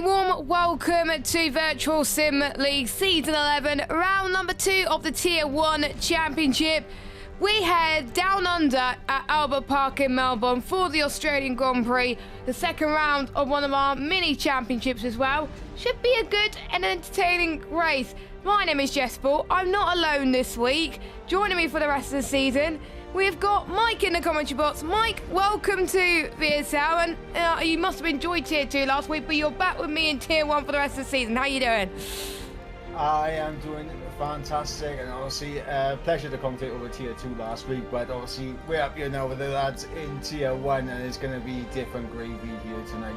warm welcome to Virtual Sim League Season 11, round number 2 of the Tier 1 Championship. We head down under at Albert Park in Melbourne for the Australian Grand Prix, the second round of one of our mini championships as well. Should be a good and entertaining race. My name is Jess Ball. I'm not alone this week. Joining me for the rest of the season, we've got Mike in the commentary box. Mike, welcome to VSL, and you must have enjoyed Tier 2 last week, but you're back with me in Tier 1 for the rest of the season. How you doing? I am doing fantastic, and obviously pleasure to commentate over Tier 2 last week, but obviously we're up here now with the lads in Tier 1, and it's going to be different gravy here tonight.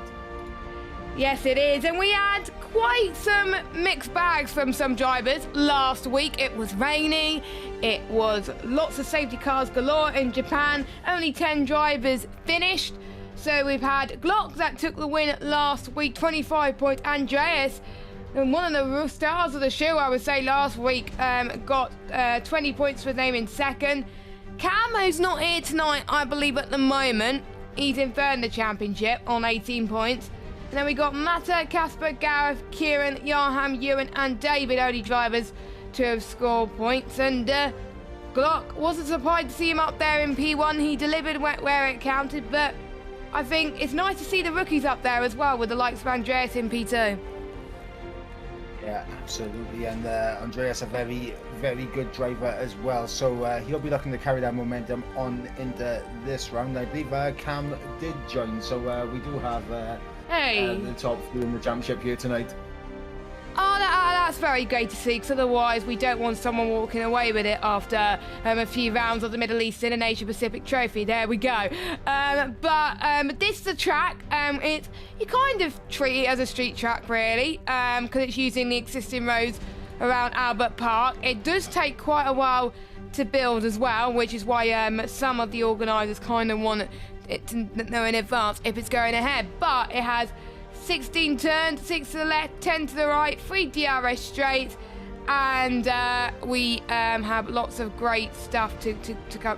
Yes, it is, and we had quite some mixed bags from some drivers last week. It was raining, it was lots of safety cars galore in Japan, only 10 drivers finished. So we've had Glock that took the win last week, 25 points. Andreas, and one of the stars of the show, I would say, last week, got 20 points for his name in second. Cam, who's not here tonight, I believe, at the moment. He's in third in the championship on 18 points. And then we got Mata, Casper, Gareth, Kieran, Yarham, Ewan and David, only drivers to have scored points. And Glock, wasn't surprised to see him up there in P1. He delivered where it counted, but I think it's nice to see the rookies up there as well, with the likes of Andreas in P2. Yeah, absolutely, and Andreas a very, very good driver as well, so he'll be looking to carry that momentum on into this round. I believe Cam did join, so we do have the top few in the championship here tonight. Oh, that's very great to see, because otherwise we don't want someone walking away with it after a few rounds of the Middle Eastern and Asia Pacific Trophy. There we go. But this is the track. You kind of treat it as a street track, really, because it's using the existing roads around Albert Park. It does take quite a while to build as well, which is why some of the organisers kind of want it to know in advance if it's going ahead. But it has 16 turns, 6 to the left, 10 to the right, 3 DRS straights, and we have lots of great stuff to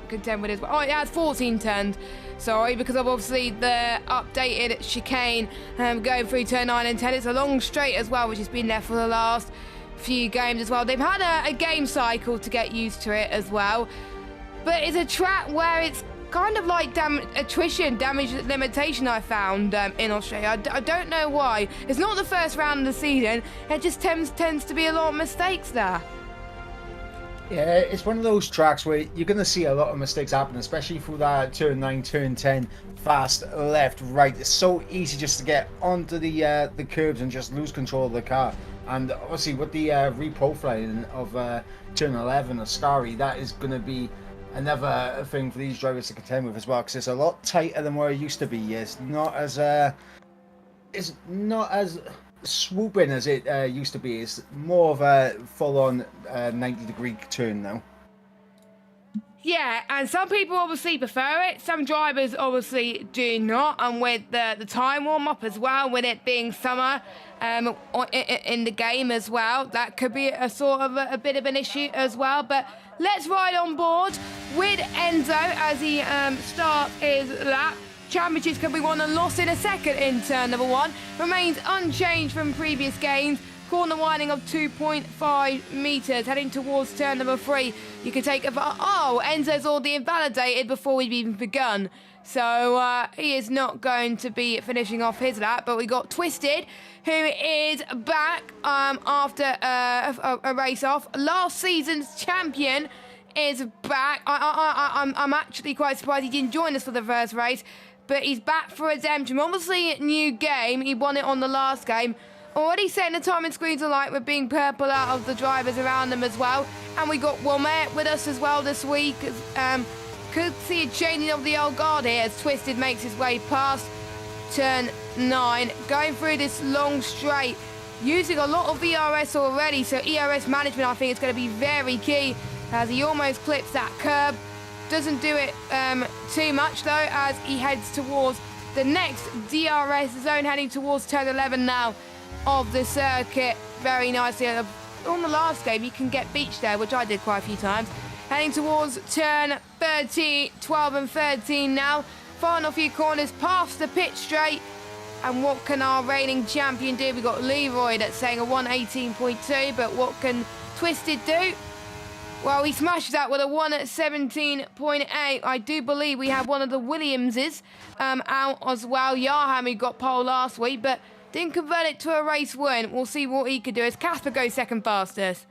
contend with as well. Oh, it has 14 turns, sorry, because of obviously the updated chicane going through turn 9 and 10. It's a long straight as well, which has been there for the last few games as well. They've had a game cycle to get used to it as well, but it's a track where it's kind of like damage limitation I found in Australia. I don't know why. It's not the first round of the season. It just tends to be a lot of mistakes there. Yeah, it's one of those tracks where you're going to see a lot of mistakes happen, especially through that turn 9, turn 10, fast, left, right. It's so easy just to get onto the curbs and just lose control of the car. And obviously with the reprofiling of turn 11 of Scary, that is going to be another thing for these drivers to contend with as well, because it's a lot tighter than where it used to be. It's not as swooping as it used to be. It's more of a full-on 90-degree turn now. Yeah, and some people obviously prefer it. Some drivers obviously do not. And with the time warm-up as well, with it being summer in the game as well, that could be a sort of a bit of an issue as well. But let's ride on board with Enzo as he starts his lap. Championships can be won and lost in a second in turn number 1. Remains unchanged from previous games. Corner winding of 2.5 metres, heading towards turn number 3. You can take Enzo's already invalidated before we've even begun. So he is not going to be finishing off his lap, but we got Twisted, who is back after a race off. Last season's champion is back. I'm actually quite surprised he didn't join us for the first race, but he's back for redemption. Obviously, a new game. He won it on the last game. Already setting the timing screens alight with being purple out of the drivers around them as well. And we got Wilmette with us as well this week. Could see a changing of the old guard here as Twisted makes his way past turn 9. Going through this long straight. Using a lot of ERS already. So ERS management, I think, is going to be very key as he almost clips that curb. Doesn't do it too much, though, as he heads towards the next DRS zone, heading towards turn 11 now of the circuit. Very nicely. On the last game, you can get beach there, which I did quite a few times. Heading towards turn 13, 12 and 13 now. Final few corners past the pit straight. And what can our reigning champion do? We got Leroy that's saying a 118.2, but what can Twisted do? Well, he smashes that with a 117.8. I do believe we have one of the Williamses out as well. Yarham, who got pole last week, but didn't convert it to a race win. We'll see what he could do as Casper goes second fastest.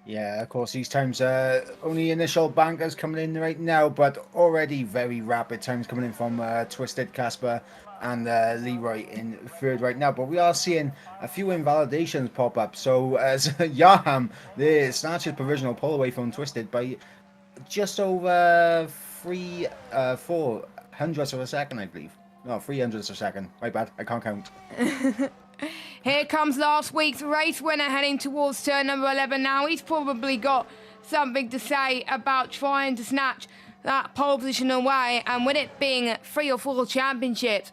Yeah, of course, these times only initial bankers coming in right now, but already very rapid times coming in from Twisted, Casper, and Leroy in third right now. But we are seeing a few invalidations pop up. So as Yaham, they snatch his provisional pole away from Twisted by just over 4 hundredths of a second, I believe. No, 3 hundredths of a second. My bad, I can't count. Here comes last week's race winner heading towards turn number 11 now. He's probably got something to say about trying to snatch that pole position away, and with it being 3 or 4 championships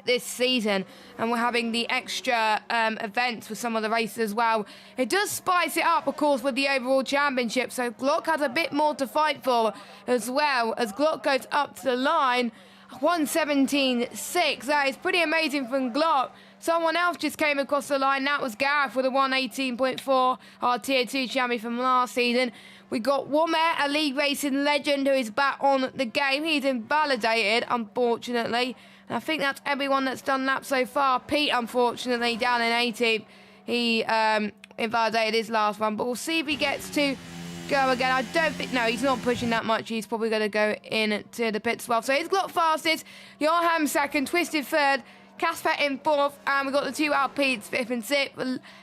this season, and we're having the extra events for some of the races as well, it does spice it up, of course, with the overall championship. So Glock has a bit more to fight for as well, as Glock goes up to the line. 117.6. That is pretty amazing from Glock. Someone else just came across the line. That was Gareth with a 118.4, our Tier 2 champion from last season. We got Womet, a league racing legend who is back on the game. He's invalidated, unfortunately. And I think that's everyone that's done laps so far. Pete, unfortunately, down in 18th. He invalidated his last one. But we'll see if he gets to go again. I don't think... No, he's not pushing that much. He's probably going to go into the pits as well. So he's Glock fastest. Yarham second. Twisted third. Casper in fourth, and we've got the 2 Alpines, fifth and sixth.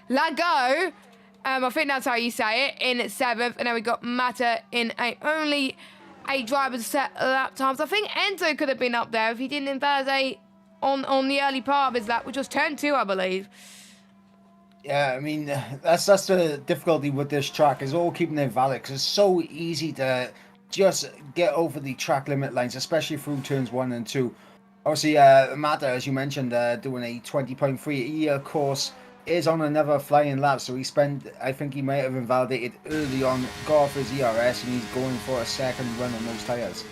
Lago, I think that's how you say it, in seventh, and then we got Matter in 8th. Only 8 drivers set lap times. I think Enzo could have been up there if he didn't invalidate on the early part of his lap, which was turn 2, I believe. Yeah, I mean, that's the difficulty with this track, is all keeping it valid, because it's so easy to just get over the track limit lines, especially through turns 1 and 2. Obviously, Mata, as you mentioned, doing a 20.3. He, of course, is on another flying lap, so I think he might have invalidated early on, got off his ERS, and he's going for a second run on those tyres.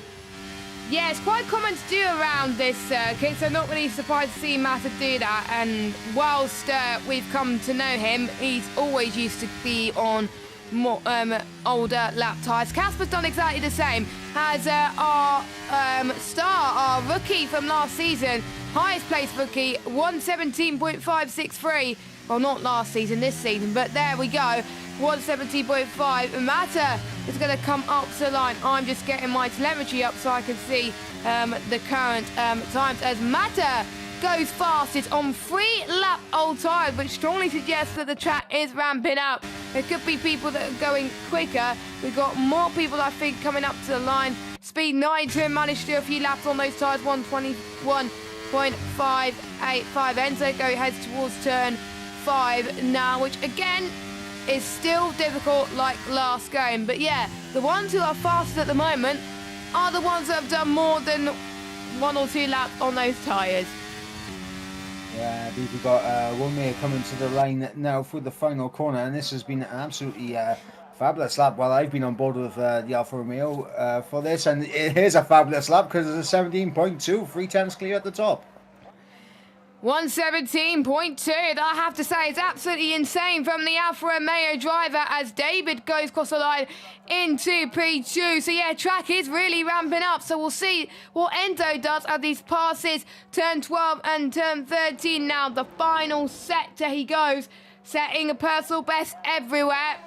Yeah, it's quite common to do around this circuit, so not really surprised to see Mata do that. And whilst we've come to know him, he's always used to be on more older lap tyres. Casper's done exactly the same as our star, our rookie from last season, highest placed rookie, 117.563. Well, not last season, this season, but there we go, 117.5. Mata is going to come up to the line. I'm just getting my telemetry up so I can see the current times as Mata goes fastest on 3 lap old tyres, which strongly suggests that the track is ramping up. There could be people that are going quicker. We've got more people, I think, coming up to the line. Speed 92 and managed to do a few laps on those tyres, 121.585. Enzo heads towards turn 5 now, which again is still difficult like last game. But yeah, the ones who are fastest at the moment are the ones that have done more than 1 or 2 laps on those tyres. Yeah, we've got Womet coming to the line now through the final corner, and this has been an absolutely fabulous lap. Well, I've been on board with the Alfa Romeo for this, and it is a fabulous lap because it's a 17.2, 3 times clear at the top. 117.2, I have to say, it's absolutely insane from the Alfa Romeo driver as David goes across the line into P2. So yeah, track is really ramping up. So we'll see what Enzo does as these passes turn 12 and turn 13 now. The final sector he goes, setting a personal best everywhere.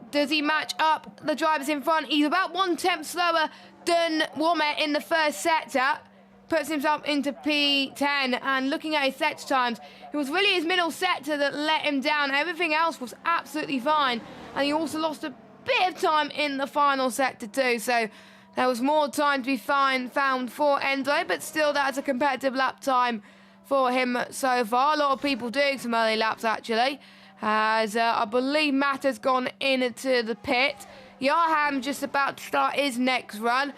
Does he match up the drivers in front? He's about 1/10 slower than Womet in the first sector. Puts himself into P10, and looking at his sector times, it was really his middle sector that let him down. Everything else was absolutely fine, and he also lost a bit of time in the final sector too, so there was more time to be found for Enzo, but still that's a competitive lap time for him so far. A lot of people doing some early laps actually, as I believe Matt has gone into the pit. Yarham just about to start his next run.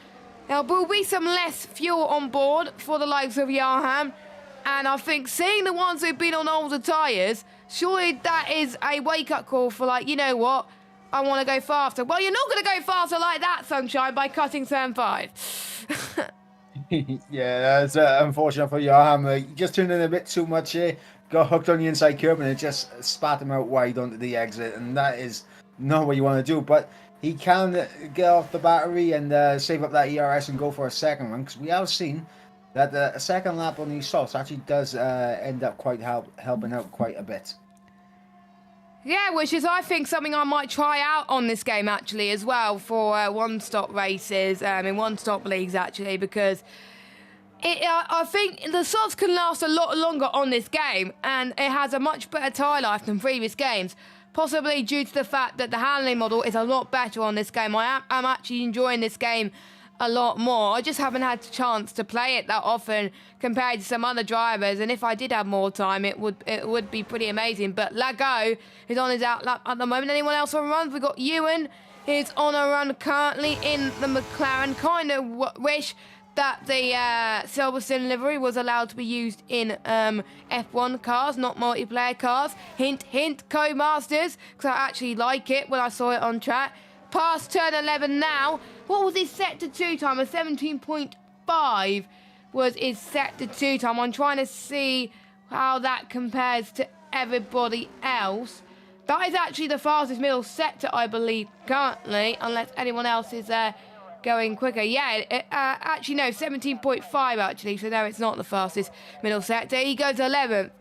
There will be some less fuel on board for the likes of Yarham, and I think seeing the ones who've been on older tyres, surely that is a wake-up call for, like, you know what, I want to go faster. Well, you're not going to go faster like that, Sunshine, by cutting turn 5. Yeah, that's unfortunate for Johan. He just turned in a bit too much here. Got hooked on the inside curb and it just spat him out wide onto the exit. And that is not what you want to do. But he can get off the battery and save up that ERS and go for a second one. Because we have seen that a second lap on these softs actually does end up quite helping out quite a bit. Yeah, which is, I think, something I might try out on this game, actually, as well, for one-stop races, in one-stop leagues, actually, because I think the softs can last a lot longer on this game, and it has a much better tyre life than previous games, possibly due to the fact that the handling model is a lot better on this game. I'm actually enjoying this game a lot more. I just haven't had the chance to play it that often compared to some other drivers, and if I did have more time, it would be pretty amazing. But Lago is on his out lap at the moment. Anyone else on runs? We've got Ewan, who's on a run currently in the McLaren. Kind of wish that the Silverstone livery was allowed to be used in F1 cars, not multiplayer cars. Hint, hint, Codemasters, because I actually like it when I saw it on track. Past turn 11 now. What was his set to 2 time? A 17.5 was his set to 2 time. I'm trying to see how that compares to everybody else. That is actually the fastest middle sector, I believe, currently, unless anyone else is going quicker. Yeah, actually, no, 17.5, actually, so no, it's not the fastest middle sector. He goes 11th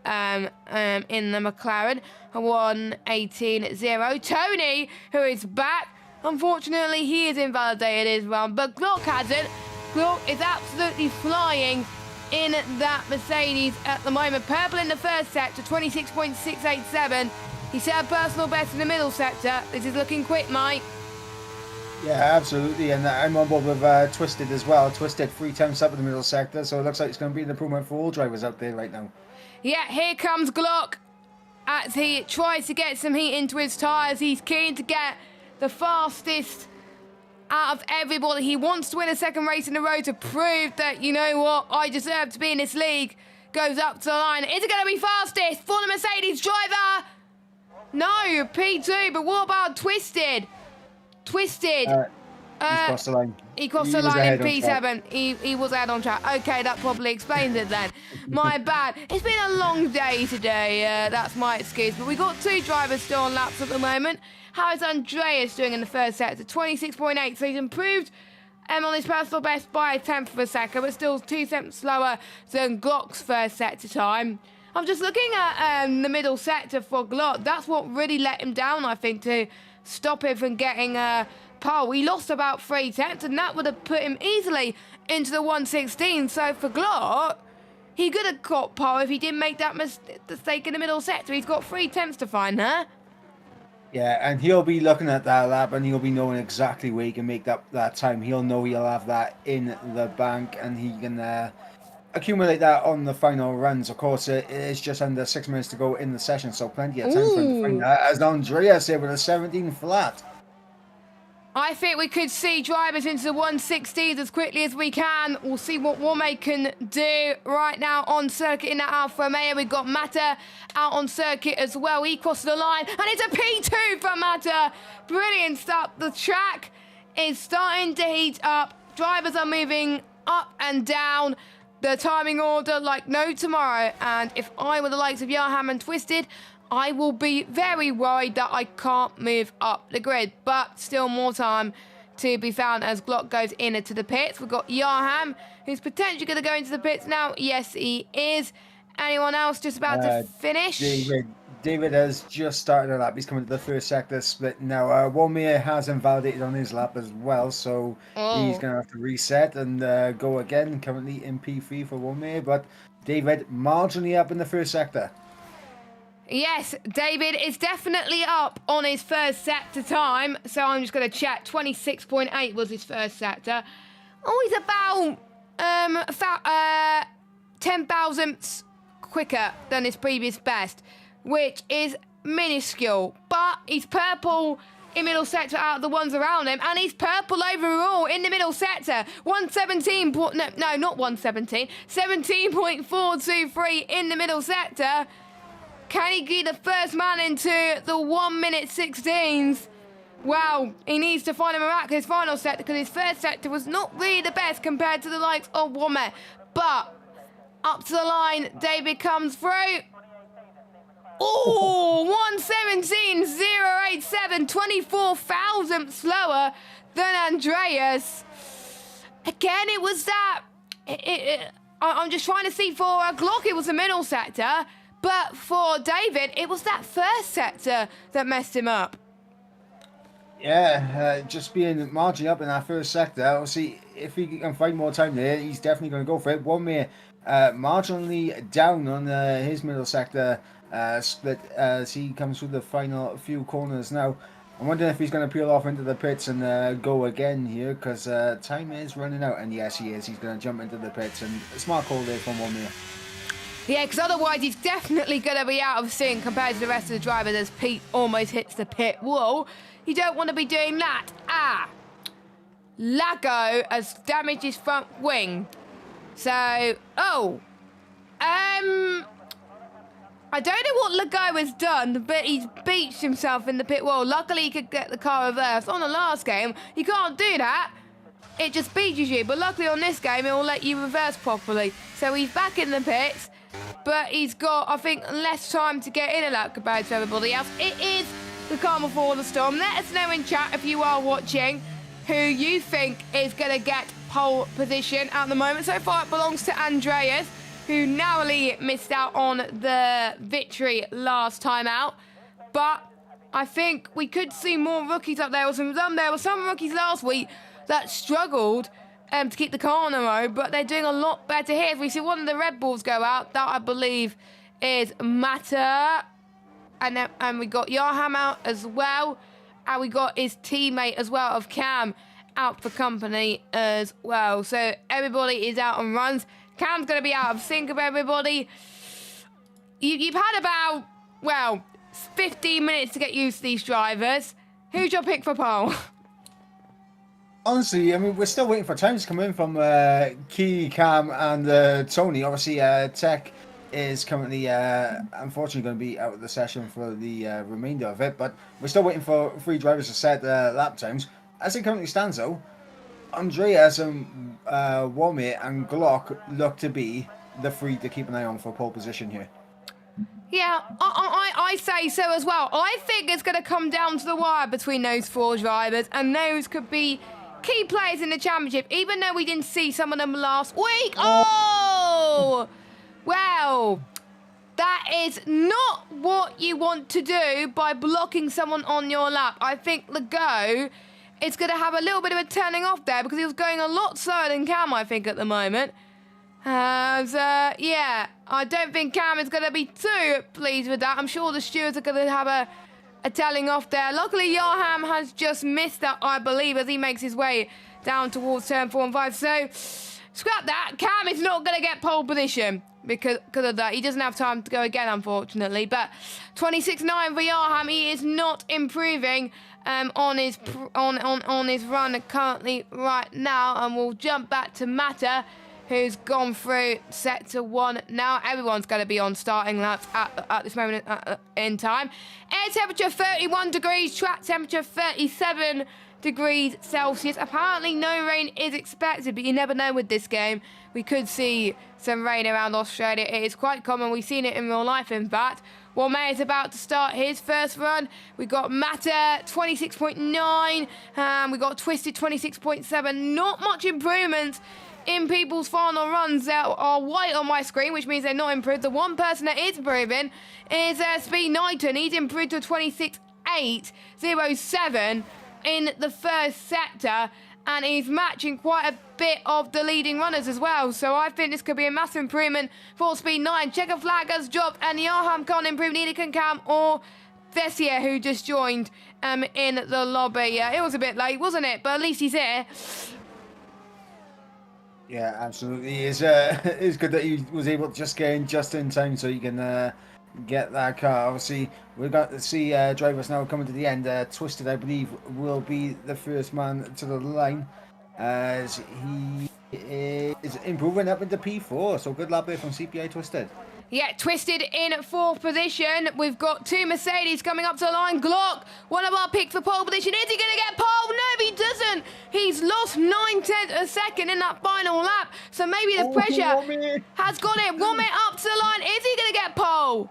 in the McLaren, 1:18.0. Tony, who is back, unfortunately, he is invalidated his run, but Glock hasn't. Glock is absolutely flying in that Mercedes at the moment. Purple in the first sector, 26.687. He set a personal best in the middle sector. This is looking quick, mate. Yeah, absolutely, and I'm on board with Twisted as well. Twisted 3 times up in the middle sector, so it looks like it's going to be an improvement for all drivers out there right now. Yeah, here comes Glock as he tries to get some heat into his tyres. He's keen to get the fastest out of everybody. He wants to win a second race in a row to prove that, you know what, I deserve to be in this league. Goes up to the line. Is it going to be fastest for the Mercedes driver? No, P2, but what about Twisted? Twisted. He's crossed the line. He crossed the line in P7. He was ahead on track. Okay, that probably explains it then. My bad. It's been a long day today. That's my excuse. But we've got 2 drivers still on laps at the moment. How is Andreas doing in the first sector? 26.8. So he's improved on his personal best by a tenth of a second, but still 2 seconds slower than Glock's first sector time. I'm just looking at the middle sector for Glock. That's what really let him down, I think, to stop him from getting pole. He lost about 3 tenths, and that would have put him easily into the 116. So for Glock, he could have got pole if he didn't make that mistake in the middle sector. He's got 3 tenths to find there. Yeah, and he'll be looking at that lap and he'll be knowing exactly where he can make that time. He'll know he'll have that in the bank and he can accumulate that on the final runs. Of course, it is just under 6 minutes to go in the session, so plenty of time for him to find that. As Andreas here with a 17 flat. I think we could see drivers into the 160s as quickly as we can. We'll see what Womack can do right now on circuit in that Alfa Romeo. We've got Mata out on circuit as well. He crossed the line, and it's a P2 for Mata. Brilliant stuff. The track is starting to heat up. Drivers are moving up and down the timing order like no tomorrow. And if I were the likes of Johan and Twisted, I will be very worried that I can't move up the grid, but still more time to be found as Glock goes into the pits. We've got Yarham, who's potentially going to go into the pits now. Yes, he is. Anyone else just about to finish? David has just started a lap. He's coming to the first sector split now. Walmir has invalidated on his lap as well, so he's going to have to reset and go again. Currently in P3 for Walmir, but David marginally up in the first sector. Yes, David is definitely up on his first sector time. So I'm just going to check. 26.8 was his first sector. Oh, he's about 10 thousandths quicker than his previous best, which is minuscule. But he's purple in middle sector out of the ones around him, and he's purple overall in the middle sector. 117. No, not 117. 17.423 in the middle sector. Can he be the first man into the 1:16s? well, he needs to find a miraculous final sector because his first sector was not really the best compared to the likes of Womet. But up to the line, David comes through. Oh, 1:17.087, 24 thousandths slower than Andreas. Again, it was that. I'm just trying to see for Glock, it was the middle sector, but for David, it was that first sector that messed him up. Yeah, just being marginally up in that first sector. Obviously, if he can find more time there, he's definitely going to go for it. Womet marginally down on his middle sector split as he comes through the final few corners now. I'm wondering if he's going to peel off into the pits and go again here, because time is running out. And yes, he is. He's going to jump into the pits, and a smart call there from Womet. Yeah, because otherwise he's definitely going to be out of sync compared to the rest of the drivers as Pete almost hits the pit wall. You don't want to be doing that. Lago has damaged his front wing. So, I don't know what Lago has done, but he's beached himself in the pit wall. Luckily, he could get the car reversed. On the last game, you can't do that. It just beaches you. But luckily on this game, it will let you reverse properly. So he's back in the pits, but he's got, I think, less time to get in a lap compared to everybody else. It is the calm before the storm. Let us know in chat if you are watching who you think is going to get pole position at the moment. So far, it belongs to Andreas, who narrowly missed out on the victory last time out. But I think we could see more rookies up there. There were some rookies last week that struggled to keep the car on the road, but they're doing a lot better here. If we see one of the Red Bulls go out, that I believe is Mata. And we got Yarham out as well. And we got his teammate as well of Cam out for company as well. So everybody is out on runs. Cam's going to be out of sync of everybody. You've had about, 15 minutes to get used to these drivers. Who's your pick for pole? Honestly, I mean, we're still waiting for times to come in from Key, Cam, and Tony. Obviously, Tech is currently, unfortunately, going to be out of the session for the remainder of it. But we're still waiting for 3 drivers to set lap times. As it currently stands, though, Andreas and Womet and Glock look to be the 3 to keep an eye on for pole position here. Yeah, I say so as well. I think it's going to come down to the wire between those 4 drivers, and those could be key players in the championship, even though we didn't see some of them last week. Oh! Well, that is not what you want to do by blocking someone on your lap. I think Lago is going to have a little bit of a turning off there because he was going a lot slower than Cam, I think, at the moment. Yeah, I don't think Cam is going to be too pleased with that. I'm sure the stewards are going to have a telling off there. Luckily, Yarham has just missed that, I believe, as he makes his way down towards turn 4 and 5. So, scrap that. Cam is not going to get pole position because of that. He doesn't have time to go again, unfortunately. But 26.9 for Yarham. He is not improving on his run currently right now. And we'll jump back to Mata, who's gone through sector 1. Now everyone's going to be on starting laps at this moment in time. Air temperature 31 degrees, track temperature 37 degrees Celsius. Apparently no rain is expected, but you never know with this game. We could see some rain around Australia. It is quite common. We've seen it in real life, in fact. Womet is about to start his first run. We got Mata 26.9. We got Twisted 26.7. Not much improvements in people's final runs that are white on my screen, which means they're not improved. The one person that is improving is Speed Knighton. He's improved to 26.807 in the first sector, and he's matching quite a bit of the leading runners as well. So I think this could be a massive improvement for Speed 9. Checker flag has dropped, and Yarham can't improve, neither can Cam or Vessier, who just joined in the lobby. It was a bit late, wasn't it? But at least he's here. Yeah, absolutely. It's good that he was able to just get in just in time so you can get that car. Obviously, we've got to see drivers now coming to the end. Twisted, I believe, will be the first man to the line as he is improving up into P4. So good lap there from CPI Twisted. Yeah, Twisted in 4th position. We've got 2 Mercedes coming up to the line. Glock, one of our picks for pole position. Is he going to get pole? No, he doesn't. He's lost 9/10 a second in that final lap. So maybe the pressure has got it. 1 minute up to the line. Is he going to get pole?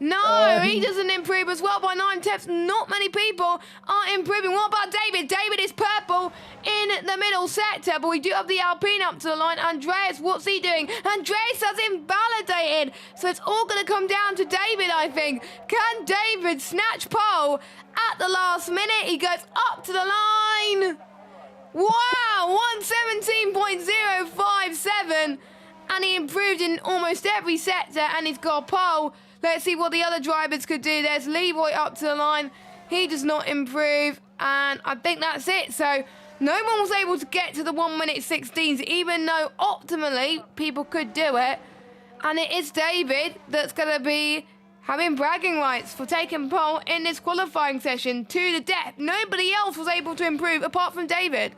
No, he doesn't improve as well by 9/10. Not many people are improving. What about David? David is purple in the middle sector, but we do have the Alpine up to the line. Andreas, what's he doing? Andreas has invalidated. So it's all going to come down to David, I think. Can David snatch pole at the last minute? He goes up to the line. Wow, 117.057. And he improved in almost every sector, and he's got a pole. Let's see what the other drivers could do. There's Leroy up to the line. He does not improve, and I think that's it. So no one was able to get to the 1 minute 16s, even though optimally people could do it. And it is David that's going to be having bragging rights for taking pole in this qualifying session to the death. Nobody else was able to improve apart from David.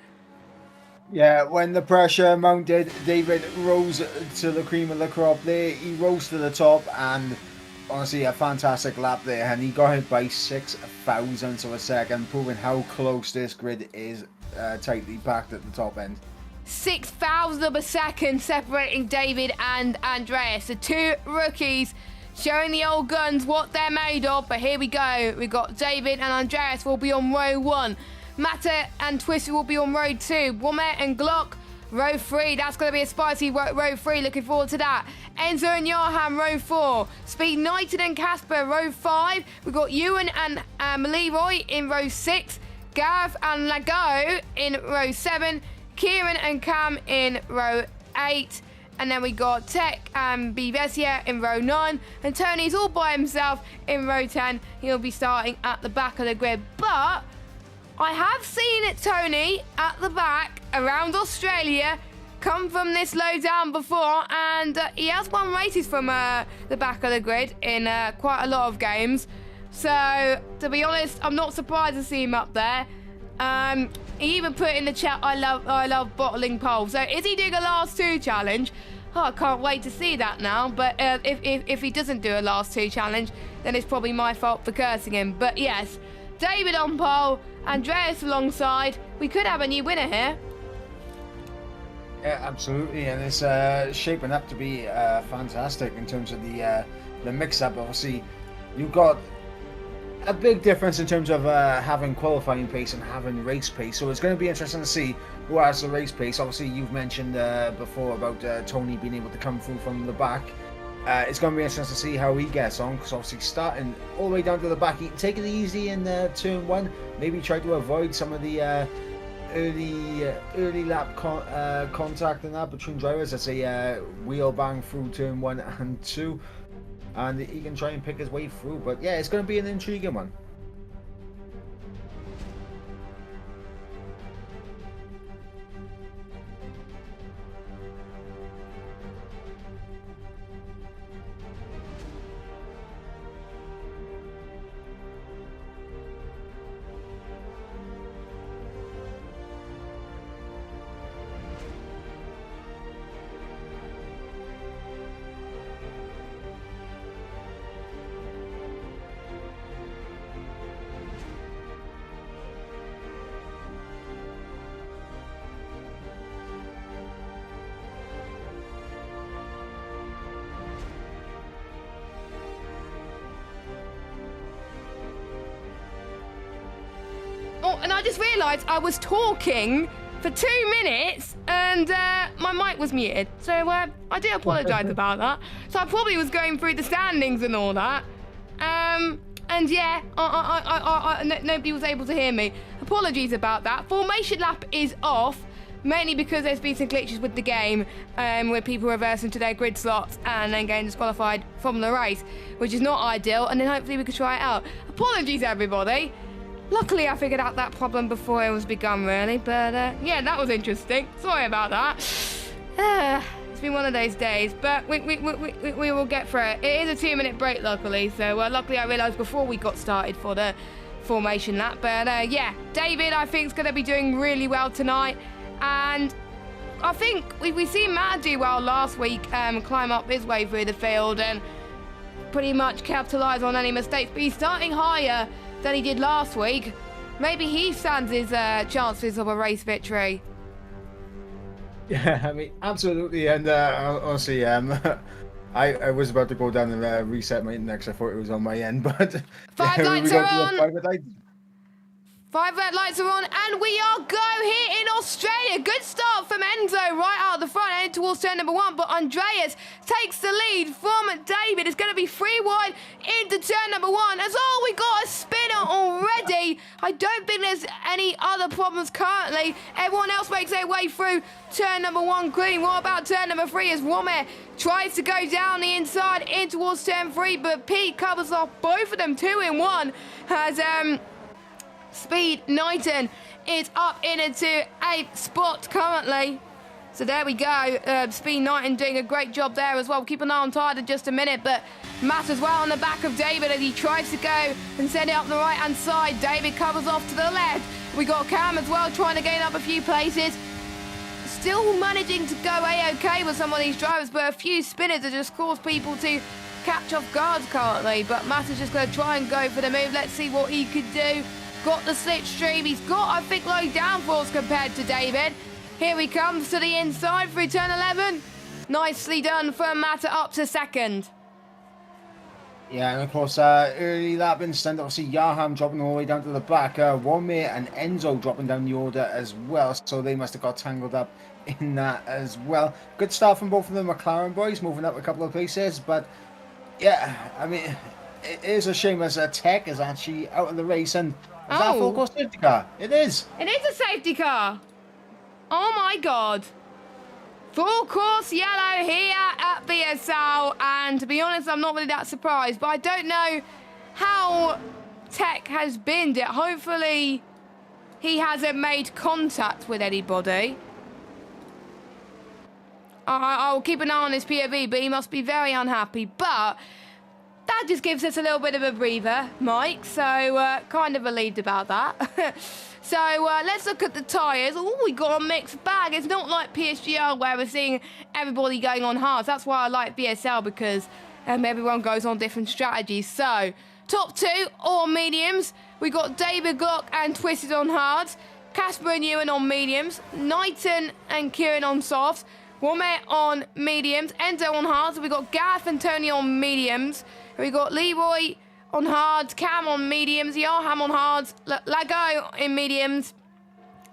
Yeah, when the pressure mounted, David rose to the cream of the crop there. He rose to the top, and honestly, a fantastic lap there, and he got hit by 6 thousandths of a second, proving how close this grid is tightly packed at the top end. 6,000 of a second separating David and Andreas. The 2 rookies showing the old guns what they're made of. But here we go. We've got David and Andreas will be on row 1. Matta and Twisted will be on row 2. Womet and Glock, row 3. That's going to be a spicy row 3. Looking forward to that. Enzo and Johan, row 4. Speed Knighted and Casper, row 5. We've got Ewan and Leroy in row 6. Gareth and Lago in row 7. Kieran and Cam in row 8. And then we got Tech and Bivesia in row 9. And Tony's all by himself in row 10. He'll be starting at the back of the grid. But I have seen it, Tony, at the back around Australia, come from this low down before, and he has won races from the back of the grid in quite a lot of games. So, to be honest, I'm not surprised to see him up there. He even put in the chat, I love bottling pole. So, is he doing a last 2 challenge? Oh, I can't wait to see that now. But if he doesn't do a last 2 challenge, then it's probably my fault for cursing him. But yes, David on pole, Andreas alongside. We could have a new winner here. Yeah, absolutely, and it's shaping up to be fantastic in terms of the mix-up. Obviously, you've got a big difference in terms of having qualifying pace and having race pace. So it's going to be interesting to see who has the race pace. Obviously, you've mentioned before about Tony being able to come through from the back. It's going to be interesting to see how he gets on, because obviously starting all the way down to the back, he can take it easy in turn 1. Maybe try to avoid some of the early lap contact and that between drivers. Let's say wheel bang through turn 1 and 2, and he can try and pick his way through. But yeah, it's going to be an intriguing one. Oh, and I just realised I was talking for 2 minutes and my mic was muted. So I do apologise about that. So I probably was going through the standings and all that. And yeah, nobody was able to hear me. Apologies about that. Formation lap is off, mainly because there's been some glitches with the game where people reverse into their grid slots and then getting disqualified from the race, which is not ideal, and then hopefully we can try it out. Apologies, everybody. Luckily, I figured out that problem before it was begun, really. But yeah, that was interesting. Sorry about that. It's been one of those days, but we will get through it. It is a 2-minute break, luckily. So luckily, I realised before we got started for the formation lap. But yeah, David, I think, is going to be doing really well tonight. And I think we seen Matt do well last week, climb up his way through the field and pretty much capitalise on any mistakes. But he's starting higher than he did last week. Maybe he stands his chances of a race victory. Yeah, I mean, absolutely. And honestly, I was about to go down and reset my internet because I thought it was on my end, but Five lights we are got on. to the 5 lights. 5 red lights are on, and we are go here in Australia. Good start from Enzo right out of the front, heading towards turn number 1, but Andreas takes the lead from David. It's going to be 3 wide into turn number 1. As all we got a spinner already. I don't think there's any other problems currently. Everyone else makes their way through turn number 1 clean. What about turn number 3 as Wome tries to go down the inside in towards turn 3, but Pete covers off both of them 2 in 1 as Speed Knighton is up into 8th spot currently. So there we go. Speed Knighton doing a great job there as well. Keep an eye on Tide in just a minute, but Matt as well on the back of David as he tries to go and send it up the right-hand side. David covers off to the left. We got Cam as well trying to gain up a few places. Still managing to go A-OK with some of these drivers, but a few spinners have just caused people to catch off guards currently. But Matt is just going to try and go for the move. Let's see what he could do. Got the slipstream. He's got, I think, low downforce compared to David. Here he comes to the inside through turn 11. Nicely done from Matta up to 2nd. Yeah, and of course, early lap incident, obviously Yaham dropping all the way down to the back. Wome and Enzo dropping down the order as well, so they must have got tangled up in that as well. Good start from both of the McLaren boys, moving up a couple of places, but yeah, I mean, it is a shame as Tech is actually out of the race, and is that a full course safety car? It is. It is a safety car. Oh my God. Full course yellow here at VSL, and to be honest, I'm not really that surprised, but I don't know how Tech has binned it. Hopefully he hasn't made contact with anybody. I'll keep an eye on his POV, but he must be very unhappy. But that just gives us a little bit of a breather, Mike, so kind of relieved about that. So let's look at the tyres. Oh, we got a mixed bag. It's not like PSGL where we're seeing everybody going on hards. That's why I like VSL, because everyone goes on different strategies. So top 2 all mediums. We got David Glock and Twisted on hards. Casper and Ewan on mediums. Knighton and Kieran on softs. Womet on mediums. Enzo on hards. We got Gareth and Tony on mediums. We got Leroy on hards, Cam on mediums, Yarham on hards, Lago in mediums,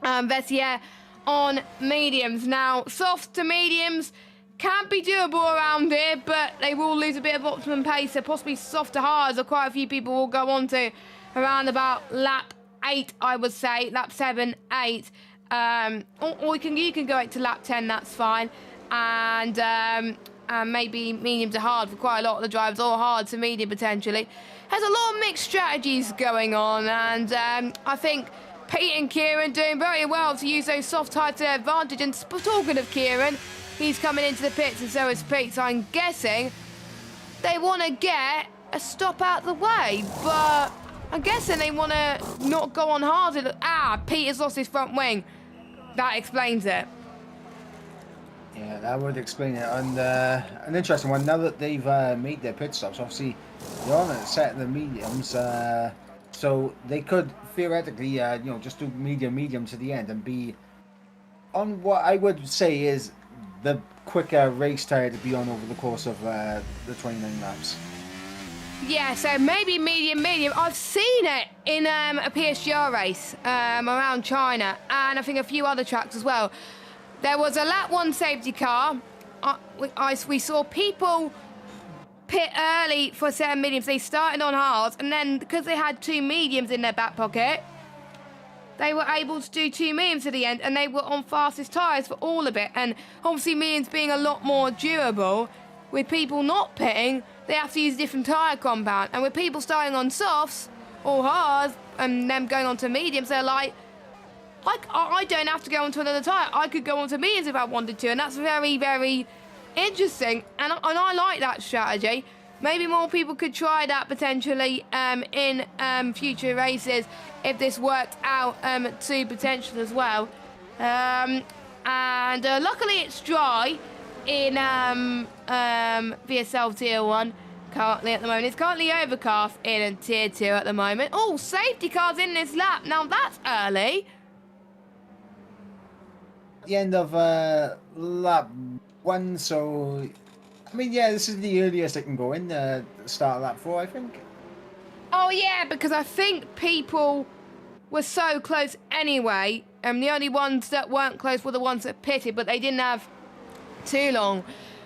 Vessier on mediums. Now, soft to mediums can be doable around here, but they will lose a bit of optimum pace, so possibly soft to hards, or quite a few people will go on to around about lap 8, I would say, lap 7, 8. Or you can go 8 to lap 10, that's fine. And maybe medium to hard for quite a lot of the drivers, or hard to medium potentially. There's a lot of mixed strategies going on, and I think Pete and Kieran doing very well to use those soft tyres to their advantage. And talking of Kieran, he's coming into the pits, and so is Pete, so I'm guessing they want to get a stop out the way, but I'm guessing they want to not go on hard. Pete has lost his front wing. That explains it. Yeah, that would explain it. And an interesting one, now that they've made their pit stops, obviously they're on a set of the mediums, so they could theoretically, just do medium to the end and be on what I would say is the quicker race tire to be on over the course of the 29 laps. Yeah, so maybe medium. I've seen it in a PSGR race around China, and I think a few other tracks as well. There was a lap 1 safety car. We saw people pit early for certain mediums. They started on hards, and then because they had 2 mediums in their back pocket, they were able to do 2 mediums to the end, and they were on fastest tyres for all of it. And obviously mediums being a lot more durable, with people not pitting, they have to use a different tyre compound. And with people starting on softs or hards and them going on to mediums, they're like, I don't have to go onto another tyre. I could go onto mediums if I wanted to, and that's very, very interesting. And I like that strategy. Maybe more people could try that potentially in future races if this worked out to potential as well. And luckily it's dry in VSL Tier 1 currently at the moment. It's currently overcast in Tier 2 at the moment. Oh, safety cars in this lap. Now that's early. The end of lap 1, so I mean, yeah, this is the earliest it can go in, start of lap 4, I think. Oh yeah, because I think people were so close anyway. The only ones that weren't close were the ones that pitted, but they didn't have too long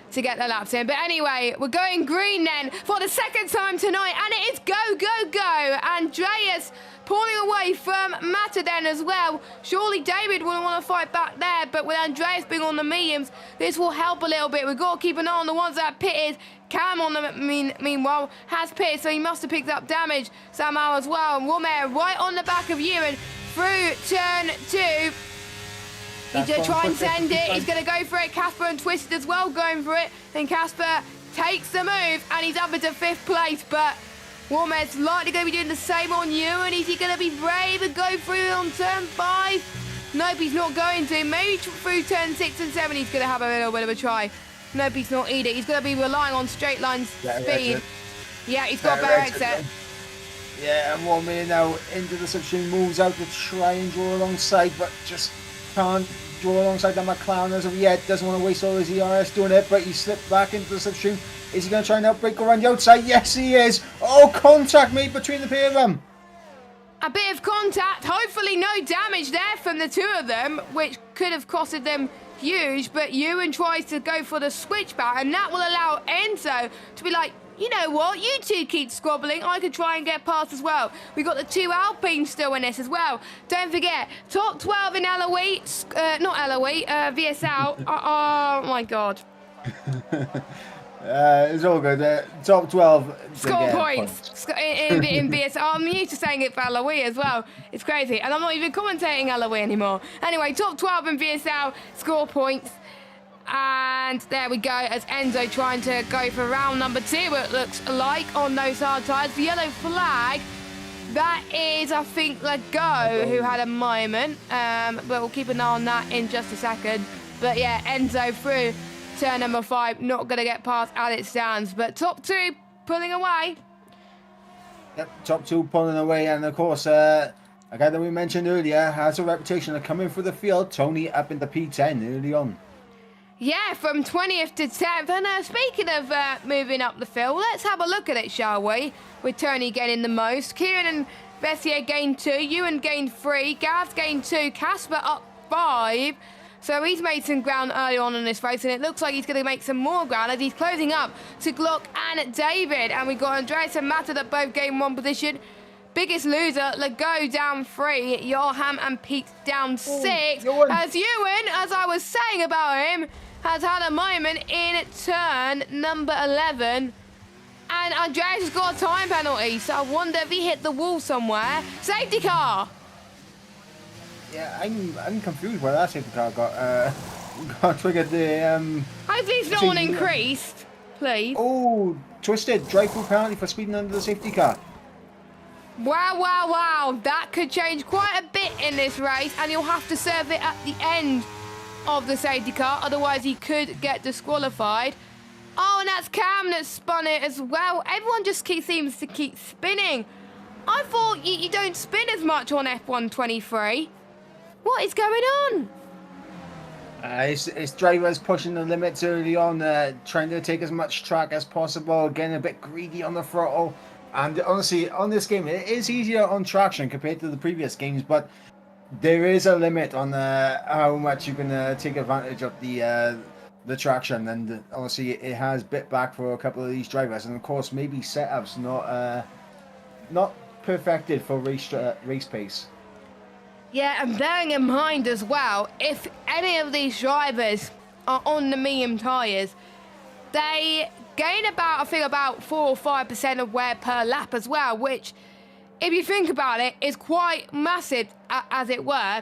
to get their laps in. But anyway, we're going green then for the second time tonight, and it is go, go, go. Andreas pulling away from Mata then as well. Surely David wouldn't want to fight back there, but with Andreas being on the mediums, this will help a little bit. We've got to keep an eye on the ones that pitted. Cam on the meanwhile has pitted, so he must have picked up damage somehow as well. And Romer right on the back of Ewan through turn 2. He's going to try and send it. He's going to go for it. Casper and Twisted as well going for it. Then Casper takes the move and he's up into 5th place. But Warmer's likely going to be doing the same on you. And is he going to be brave and go through on turn 5? Nope, he's not going to. Maybe through turn 6 and 7 he's going to have a little bit of a try. Nope, he's not either. He's going to be relying on straight line speed. Yeah, he's got a better exit. Yeah, and Warmer now into the substream, moves out to try and draw alongside, but just can't draw alongside the McLaren as of yet. Doesn't want to waste all his ERS doing it, but he slipped back into the slipstream. Is he going to try and outbreak around the outside? Yes, he is. Oh, contact made between the pair of them. A bit of contact. Hopefully no damage there from the two of them, which could have costed them huge. But Ewan tries to go for the switchback, and that will allow Enzo to be like, you know what, you two keep squabbling, I could try and get past as well. We've got the 2 Alpines still in this as well. Don't forget, top 12 in Eloise, VSL. Oh my God. It's all good. Top 12. Score points in VSL. I'm used to saying it for Eloise as well. It's crazy. And I'm not even commentating Eloise anymore. Anyway, top 12 in VSL, score points. And there we go, as Enzo trying to go for round number 2, it looks like, on those hard tyres. The yellow flag, that is, I think, Lego, who had a moment. But we'll keep an eye on that in just a second. But yeah, Enzo through turn number 5, not going to get past as it stands. But top 2 pulling away. Yep, top 2 pulling away, and of course, a guy that we mentioned earlier has a reputation of coming through the field. Tony up in the P10 early on. Yeah, from 20th to 10th. And speaking of moving up the field, let's have a look at it, shall we? With Tony getting the most. Kieran and Vessier gained 2. Ewan gained 3. Gav's gained 2. Casper up 5. So he's made some ground early on in this race, and it looks like he's going to make some more ground as he's closing up to Glock and David. And we've got Andreas and Mata that both gained 1 position. Biggest loser, Lego down 3. Johan and Pete down 6. As Ewan, as I was saying about him, has had a moment in turn number 11. And Andreas has got a time penalty, so I wonder if he hit the wall somewhere. Safety car! Yeah, I'm confused where that safety car got triggered. Hopefully it's not on increased, please. Oh, Twisted, drive-through penalty for speeding under the safety car. Wow, wow, wow. That could change quite a bit in this race, and he'll have to serve it at the end of the safety car, otherwise he could get disqualified. Oh, and that's Cam that spun it as well. Everyone just seems to keep spinning. I thought you don't spin as much on F123. What is going on? It's drivers pushing the limits early on, trying to take as much track as possible, getting a bit greedy on the throttle. And honestly, on this game, it is easier on traction compared to the previous games, but there is a limit on how much you can take advantage of the traction, and honestly, it has bit back for a couple of these drivers. And of course, maybe setups not perfected for race pace. Yeah, and bearing in mind as well, if any of these drivers are on the medium tyres, they gain about 4 or 5% of wear per lap as well, which, if you think about it, is quite massive, as it were,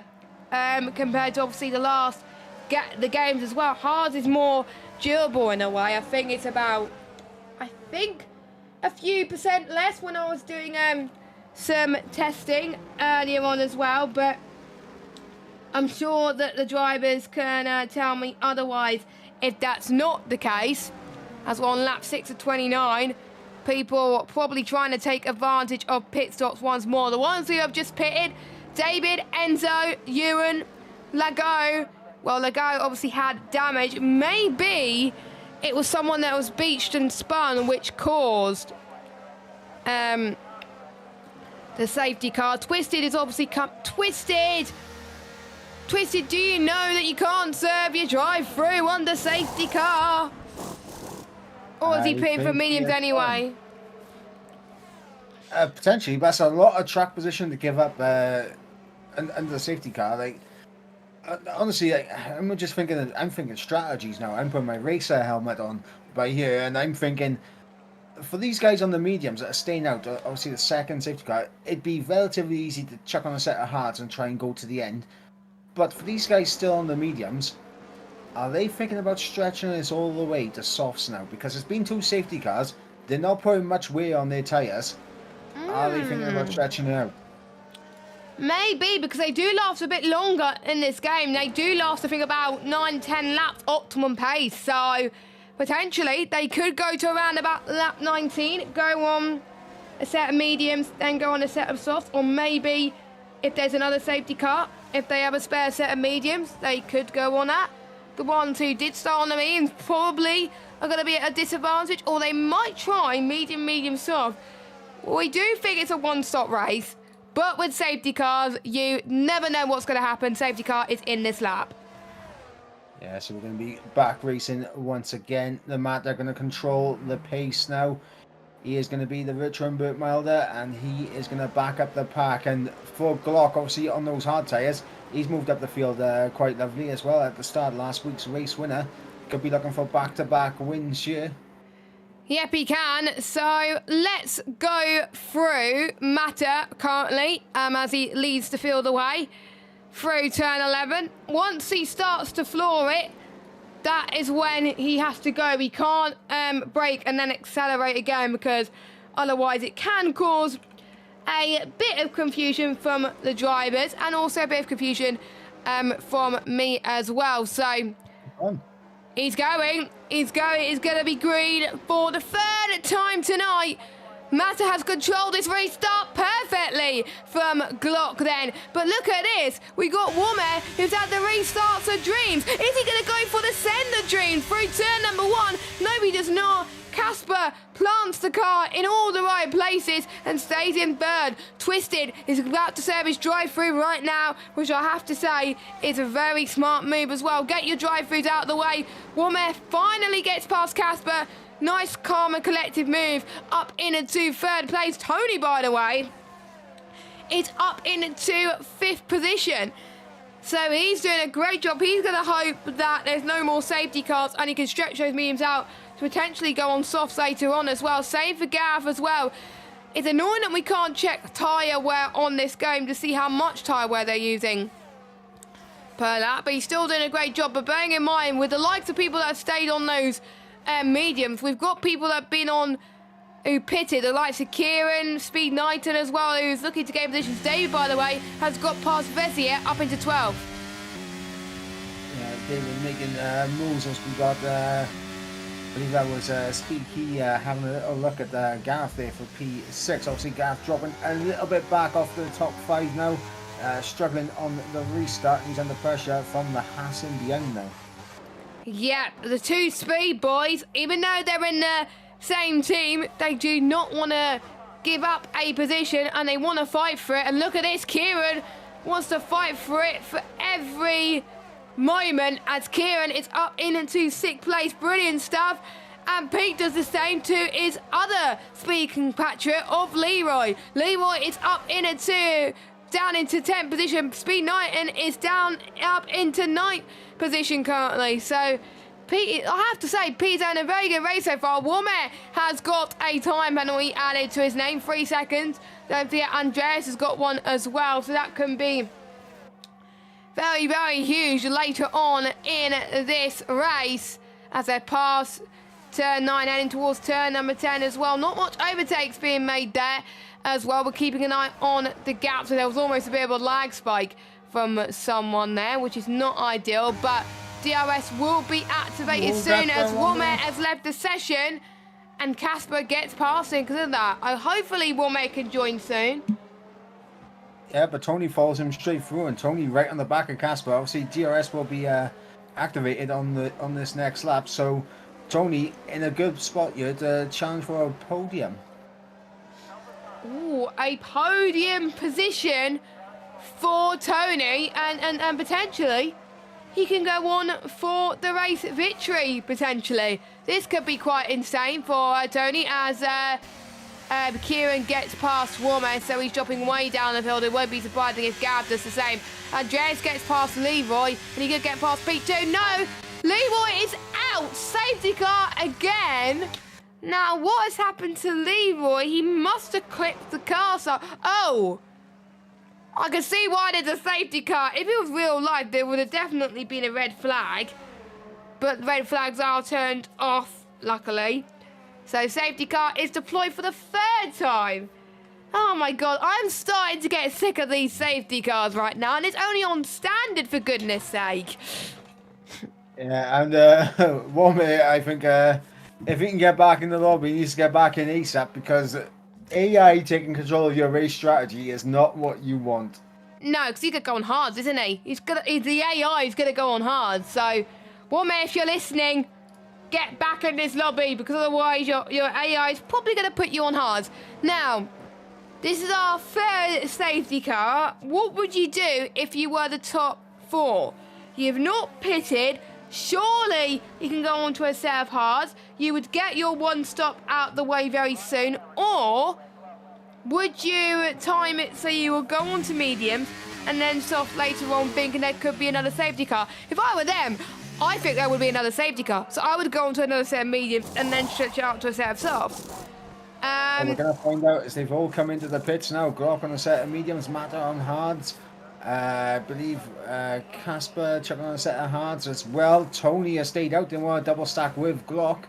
compared to obviously the games as well. Hards is more durable in a way. I think it's about, a few percent less when I was doing some testing earlier on as well, but I'm sure that the drivers can tell me otherwise if that's not the case. As we're on lap 6 of 29, people probably trying to take advantage of pit stops once more. The ones who have just pitted, David, Enzo, Ewan, Lago. Well, Lago obviously had damage. Maybe it was someone that was beached and spun, which caused the safety car. Twisted is obviously Twisted, do you know that you can't serve your drive-through on the safety car? Or is he pitting for mediums anyway? Potentially, but that's a lot of track position to give up under the safety car. Like, honestly, I'm just thinking. I'm thinking strategies now. I'm putting my racer helmet on by here, and I'm thinking for these guys on the mediums that are staying out. Obviously, the second safety car, it'd be relatively easy to chuck on a set of hards and try and go to the end. But for these guys still on the mediums, are they thinking about stretching this all the way to softs now? Because it's been 2 safety cars. They're not putting much weight on their tyres. Are they thinking about stretching it out? Maybe, because they do last a bit longer in this game. They do last, I think, about 9-10 laps optimum pace. So, potentially, they could go to around about lap 19, go on a set of mediums, then go on a set of softs. Or maybe, if there's another safety car, if they have a spare set of mediums, they could go on that. The ones who did start on the mediums probably are going to be at a disadvantage, or they might try medium, soft. We do think it's a one-stop race, but with safety cars, you never know what's going to happen. Safety car is in this lap. Yeah, so we're going to be back racing once again. The Matt are going to control the pace now. He is going to be the return Burt Milder, and he is going to back up the pack. And for Glock, obviously on those hard tyres, he's moved up the field quite lovely as well at the start of last week's race winner. Could be looking for back-to-back wins here. Yep, he can. So let's go through Mata currently as he leads the field away through turn 11. Once he starts to floor it, that is when he has to go. He can't brake and then accelerate again, because otherwise it can cause a bit of confusion from the drivers and also a bit of confusion from me as well. So he's going to be green for the 3rd time tonight. Mata has controlled this restart perfectly from Glock then. But look at this. We got Womack, who's had the restarts of dreams. Is he going to go for the send of dreams through turn number 1? No, he does not. Casper plants the car in all the right places and stays in 3rd. Twisted is about to serve his drive-through right now, which I have to say is a very smart move as well. Get your drive-throughs out of the way. Womack finally gets past Casper. Nice, calm and collective move up into 3rd place. Tony, by the way, is up into 5th position. So he's doing a great job. He's going to hope that there's no more safety cars and he can stretch those mediums out to potentially go on softs later on as well. Same for Gav as well. It's annoying that we can't check tyre wear on this game to see how much tyre wear they're using per lap, but he's still doing a great job. But bearing in mind, with the likes of people that have stayed on those mediums, we've got people that have been on who pitted, the likes of Kieran, Speed Knighton as well, who's looking to gain positions. David, by the way, has got past Vessier up into 12. Yeah, David making moves as we got, I believe that was Speed Key having a little look at Gareth there for P6. Obviously, Gareth dropping a little bit back off the top 5 now, struggling on the restart. He's under pressure from the Haas in behind now. Yeah, the 2 Speed boys, even though they're in the same team, they do not want to give up a position and they want to fight for it. And look at this, Kieran wants to fight for it for every moment as Kieran is up into 6th place. Brilliant stuff. And Pete does the same to his other speed compatriot of Leroy. Leroy is up down into 10th position. Speed Knighton is up into 9th position currently. So Pete, I have to say, Pete's having a very good race so far. Womack has got a time penalty added to his name, 3 seconds. Don't forget, Andreas has got one as well, so that can be very, very huge later on in this race as they pass turn 9 heading towards turn number 10 as well. Not much overtakes being made there as well. We're keeping an eye on the gap, so there was almost a bit of a lag spike from someone there, which is not ideal, but DRS will be activated soon as Womack has left the session and Casper gets past him because of that. Hopefully Womack can join soon. Yeah, but Tony follows him straight through, and Tony right on the back of Casper. Obviously, DRS will be activated on this next lap, so Tony in a good spot here to challenge for a podium. Ooh, a podium position for Tony, and potentially he can go on for the race victory, potentially. This could be quite insane for Tony as Kieran gets past Womack, so he's dropping way down the field. It won't be surprising if Gav does the same. Andreas gets past Leroy, and he could get past Pete too. No! Leroy is out! Safety car again! Now, what has happened to Leroy? He must have clipped the car, so... Oh! I can see why there's a safety car. If it was real life, there would have definitely been a red flag. But red flags are turned off, luckily. So safety car is deployed for the 3rd time. Oh my god, I'm starting to get sick of these safety cars right now. And it's only on standard, for goodness sake. Yeah, and Womack, I think if he can get back in the lobby, he needs to get back in ASAP, because AI taking control of your race strategy is not what you want. No, because he could go on hards, isn't he? The AI is going to go on hard. So, Womack, if you're listening, get back in this lobby, because otherwise your AI is probably going to put you on hard. Now, this is our 3rd safety car. What would you do if you were the top 4? You've not pitted. Surely you can go on to a set of hards. You would get your 1 stop out the way very soon. Or would you time it so you will go on to mediums and then soft later on, thinking there could be another safety car? If I were them, I think there would be another safety car. So I would go on to another set of mediums and then stretch it out to a set of softs. What we're going to find out is they've all come into the pits now. Glock on a set of mediums, Matter on hards. I believe Casper checking on a set of hards as well. Tony has stayed out. They want a double stack with Glock.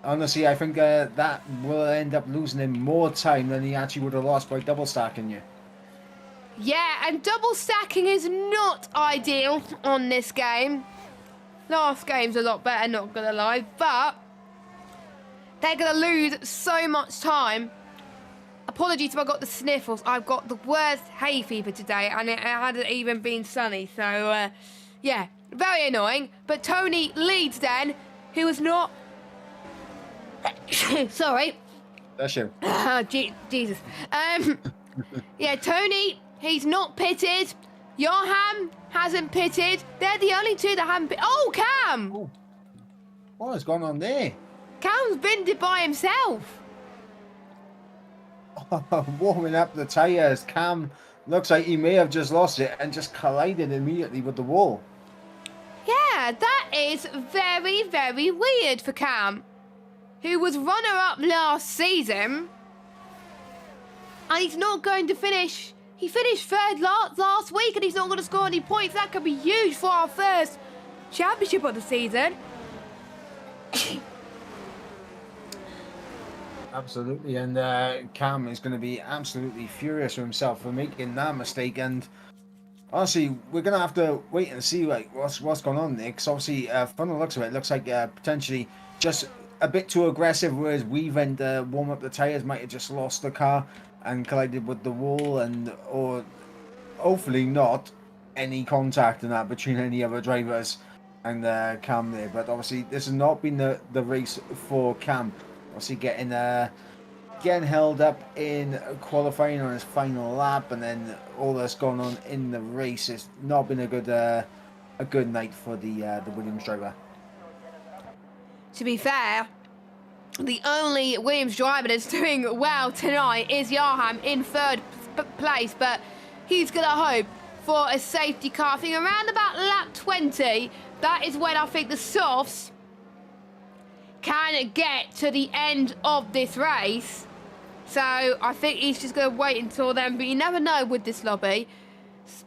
Honestly, I think that will end up losing him more time than he actually would have lost by double stacking you. Yeah, and double stacking is not ideal on this game. Last game's a lot better, not gonna lie, but they're gonna lose so much time. Apologies if I got the sniffles. I've got the worst hay fever today, and it hadn't even been sunny. So, yeah, very annoying. But Tony leads then, who is not... Sorry. That's you. Jesus. Yeah, Tony, he's not pitted. Johan hasn't pitted. They're the only two that haven't pitted. Oh, Cam! Oh. What has gone on there? Cam's been by himself. Warming up the tyres. Cam looks like he may have just lost it and just collided immediately with the wall. Yeah, that is very, very weird for Cam, who was runner-up last season, and he's not going to finish. He finished 3rd last week, and he's not going to score any points. That could be huge for our 1st championship of the season. Absolutely, and Cam is going to be absolutely furious with himself for making that mistake. And honestly, we're going to have to wait and see like what's going on there, because obviously, from the looks of it, looks like potentially just a bit too aggressive. Whereas we went warm up the tires, might have just lost the car and collided with the wall, or hopefully not any contact in that between any other drivers and Cam there. But obviously, this has not been the race for Cam. Obviously getting held up in qualifying on his final lap, and then all that's gone on in the race has not been a good night for the Williams driver. To be fair, the only Williams driver that's doing well tonight is Johan in 3rd place, but he's going to hope for a safety car. I think around about lap 20, that is when I think the softs can get to the end of this race. So I think he's just going to wait until then, but you never know with this lobby.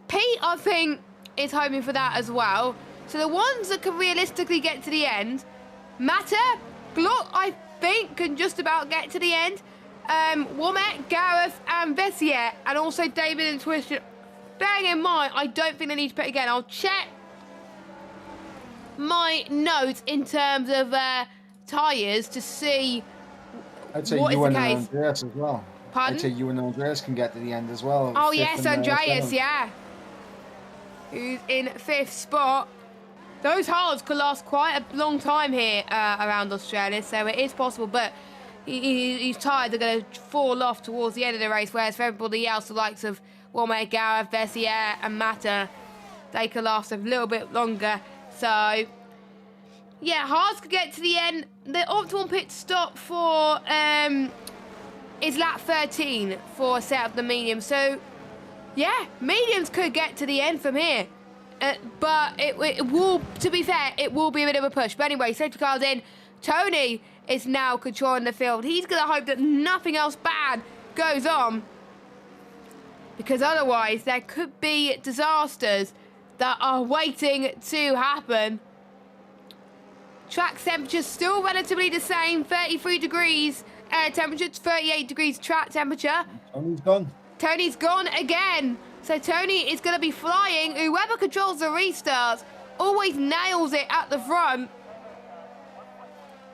Pete, I think, is hoping for that as well. So the ones that can realistically get to the end, Matter, Glock, I think, can just about get to the end. Womack, Gareth, and Vessier, and also David and bearing in mind, I don't think they need to pit again. I'll check my notes in terms of tyres to see I'd say what is you the and case. Andreas as well. Pardon? I'd say you and Andreas can get to the end as well. Oh, Fifth yes, and, Andreas, seventh. yeah. Who's in 5th spot. Those hards could last quite a long time here around Australia, so it is possible, but his tyres are going to fall off towards the end of the race, whereas for everybody else, the likes of Womack, Gareth, VSL and Mata, they could last a little bit longer. So, yeah, hards could get to the end. The optimal pit stop for is lap 13 for set up the medium. So, yeah, mediums could get to the end from here. But it will, to be fair, it will be a bit of a push. But anyway, safety car's in. Tony is now controlling the field. He's going to hope that nothing else bad goes on, because otherwise there could be disasters that are waiting to happen. Track temperature still relatively the same, 33 degrees air temperature, 38 degrees track temperature. Tony's gone. Tony's gone again. So Tony is going to be flying. Whoever controls the restarts always nails it at the front.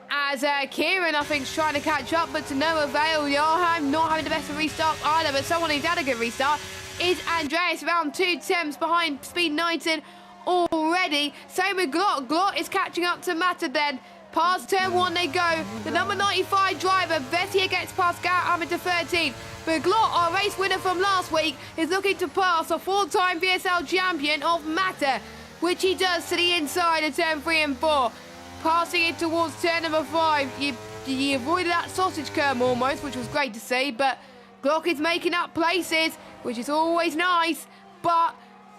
As Kieran, I think, is trying to catch up, but to no avail. Johan not having the best of restart either, but someone who's had a good restart is Andreas, around 2 temps behind Speed 19 already. Same with Glot. Glot is catching up to Mata then. Past turn 1 they go. The number 95 driver, Vettier, gets past Garrett Hammond to 13. But Glot, our race winner from last week, is looking to pass a 4-time VSL champion of Mata, which he does to the inside of turn 3 and 4. Passing it towards turn number 5. You avoided that sausage curve almost, which was great to see. But Glock is making up places, which is always nice. But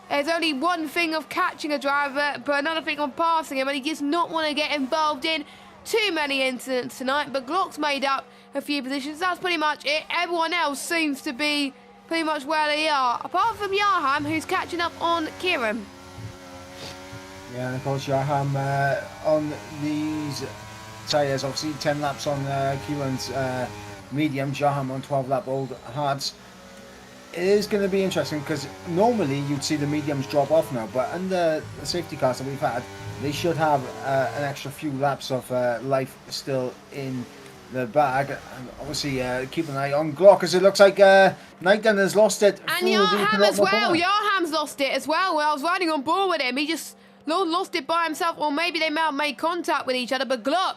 there's only one thing of catching a driver, but another thing of passing him, and he does not want to get involved in too many incidents tonight. But Glock's made up a few positions. That's pretty much it. Everyone else seems to be pretty much where they are, apart from Yaham, who's catching up on Kieran. Yeah, and of course Yaham on these tyres, obviously 10 laps on Kieran's mediums, Yaham on 12 lap old hards. It is going to be interesting because normally you'd see the mediums drop off now, but under the safety cars that we've had, they should have an extra few laps of life still in the bag. And obviously keep an eye on Glock, as it looks like Knighton has lost it. And Yarham as well. Yarham's lost it as well. When I was riding on board with him, he just lost it by himself, or maybe they may have made contact with each other, but Glock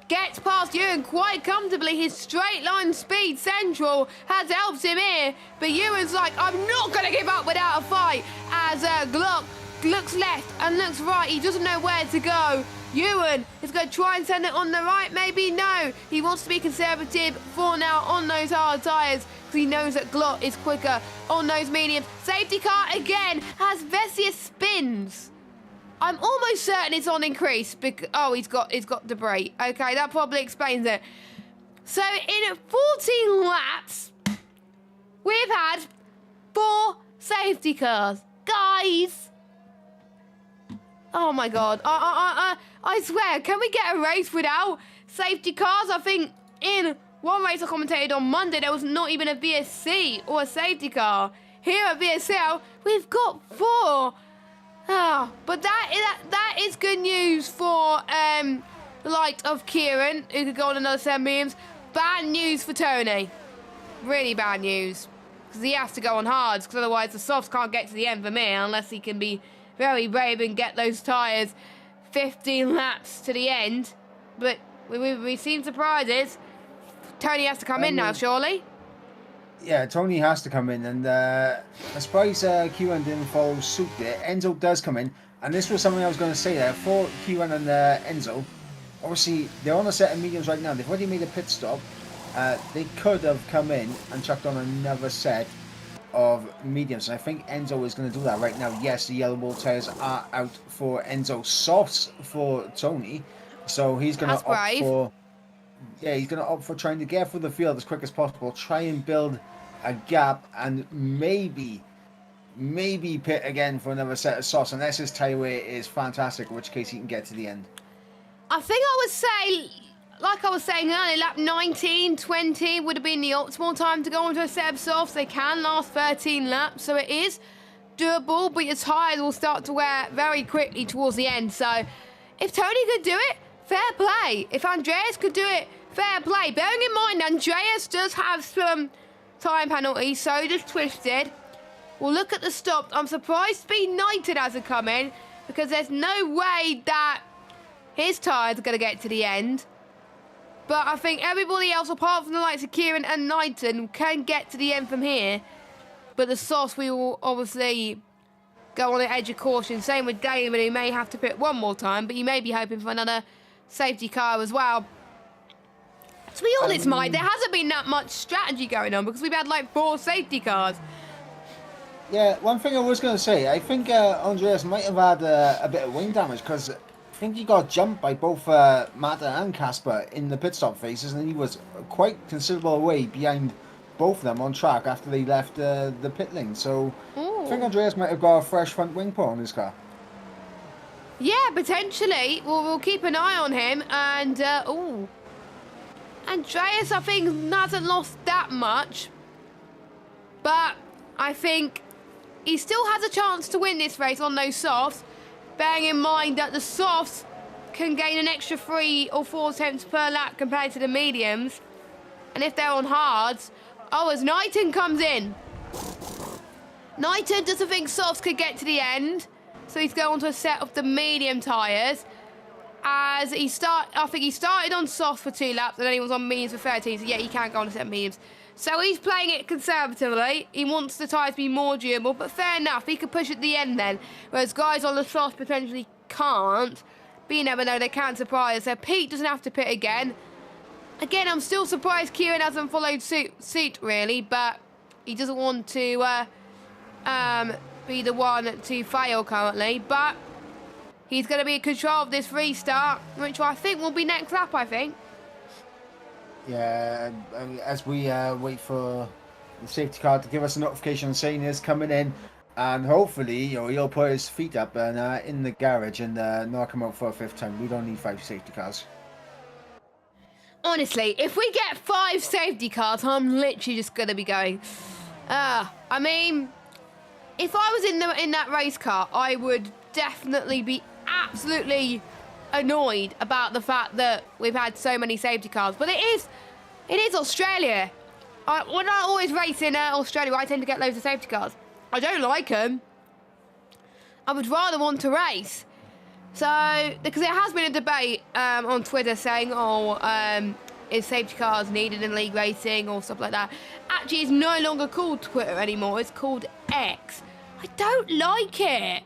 gets past Ewan quite comfortably. His straight line speed central has helped him here, but Ewan's like, I'm not going to give up without a fight, as Glock looks left and looks right. He doesn't know where to go. Ewan is going to try and send it on the right, maybe no. He wants to be conservative for now on those hard tyres, because he knows that Glock is quicker on those mediums. Safety car again as Vessia spins. I'm almost certain it's on increase because, oh, he's got debris. Okay, that probably explains it. So in 14 laps, we've had 4 safety cars, guys. Oh my God! I swear, can we get a race without safety cars? I think in one race I commentated on Monday, there was not even a VSC or a safety car. Here at VSL, we've got 4. Ah, but that is good news for the likes of Kieran, who could go on another 7 millions. Bad news for Tony. Really bad news. Because he has to go on hards, because otherwise the softs can't get to the end for me unless he can be very brave and get those tyres 15 laps to the end. But we've seen surprises. Tony has to come in now, surely? Yeah, Tony has to come in, and I'm surprised Kieran didn't follow suit there. Enzo does come in, and this was something I was going to say there. For Kieran and Enzo, obviously they're on a set of mediums right now. They've already made a pit stop. They could have come in and chucked on another set of mediums, and I think Enzo is going to do that right now. Yes, the yellow ball tyres are out for Enzo. Softs for Tony, so he's going to opt for... Yeah, he's going to opt for trying to get through the field as quick as possible, try and build a gap, and maybe pit again for another set of softs, unless his tyre weight is fantastic, in which case he can get to the end. I think I would say, like I was saying earlier, lap 19, 20 would have been the optimal time to go into a set of softs. They can last 13 laps, so it is doable, but your tyres will start to wear very quickly towards the end. So if Tony could do it, fair play. If Andreas could do it, fair play. Bearing in mind, Andreas does have some time penalties, so does Twisted. We'll look at the stops. I'm surprised Speed United hasn't come in, because there's no way that his tyres are going to get to the end. But I think everybody else, apart from the likes of Kieran and Knighton, can get to the end from here. But the sauce, we will obviously go on the edge of caution. Same with Damon, who may have to pit one more time, but he may be hoping for another safety car as well. To be honest, Mike, there hasn't been that much strategy going on, because we've had like 4 safety cars. Yeah, one thing I was going to say, I think Andreas might have had a bit of wing damage, because I think he got jumped by both Mata and Casper in the pit stop phases, and he was quite considerable way behind both of them on track after they left the pit lane. So I think Andreas might have got a fresh front wing put on his car. Yeah, potentially. We'll keep an eye on him. And, Andreas, I think, hasn't lost that much. But I think he still has a chance to win this race on those softs, bearing in mind that the softs can gain an extra 3 or 4 tenths per lap compared to the mediums. And if they're on hards, as Knighton comes in. Knighton doesn't think softs could get to the end, so he's going to a set of the medium tyres. I think he started on softs for 2 laps, and then he was on mediums for 13, so yeah, he can't go on a set of mediums. So he's playing it conservatively. He wants the tyres to be more durable, but fair enough. He could push at the end then, whereas guys on the soft potentially can't. But you never know, they can surprise. So Pete doesn't have to pit again. Again, I'm still surprised Kieran hasn't followed suit really, but he doesn't want to be the one to fail currently. But he's going to be in control of this restart, which I think will be next lap, I think. Yeah, as we wait for the safety car to give us a notification saying it's coming in, and hopefully, he'll put his feet up and in the garage and not come out for a 5th time. We don't need 5 safety cars. Honestly, if we get 5 safety cars, I'm literally just going to be going, I mean, if I was in that race car, I would definitely be absolutely annoyed about the fact that we've had so many safety cars. But it is Australia. When I always race in Australia, I tend to get loads of safety cars. I don't like them. I would rather want to race. So, because there has been a debate on Twitter saying, is safety cars needed in league racing or stuff like that. Actually, it's no longer called Twitter anymore. It's called X. I don't like it.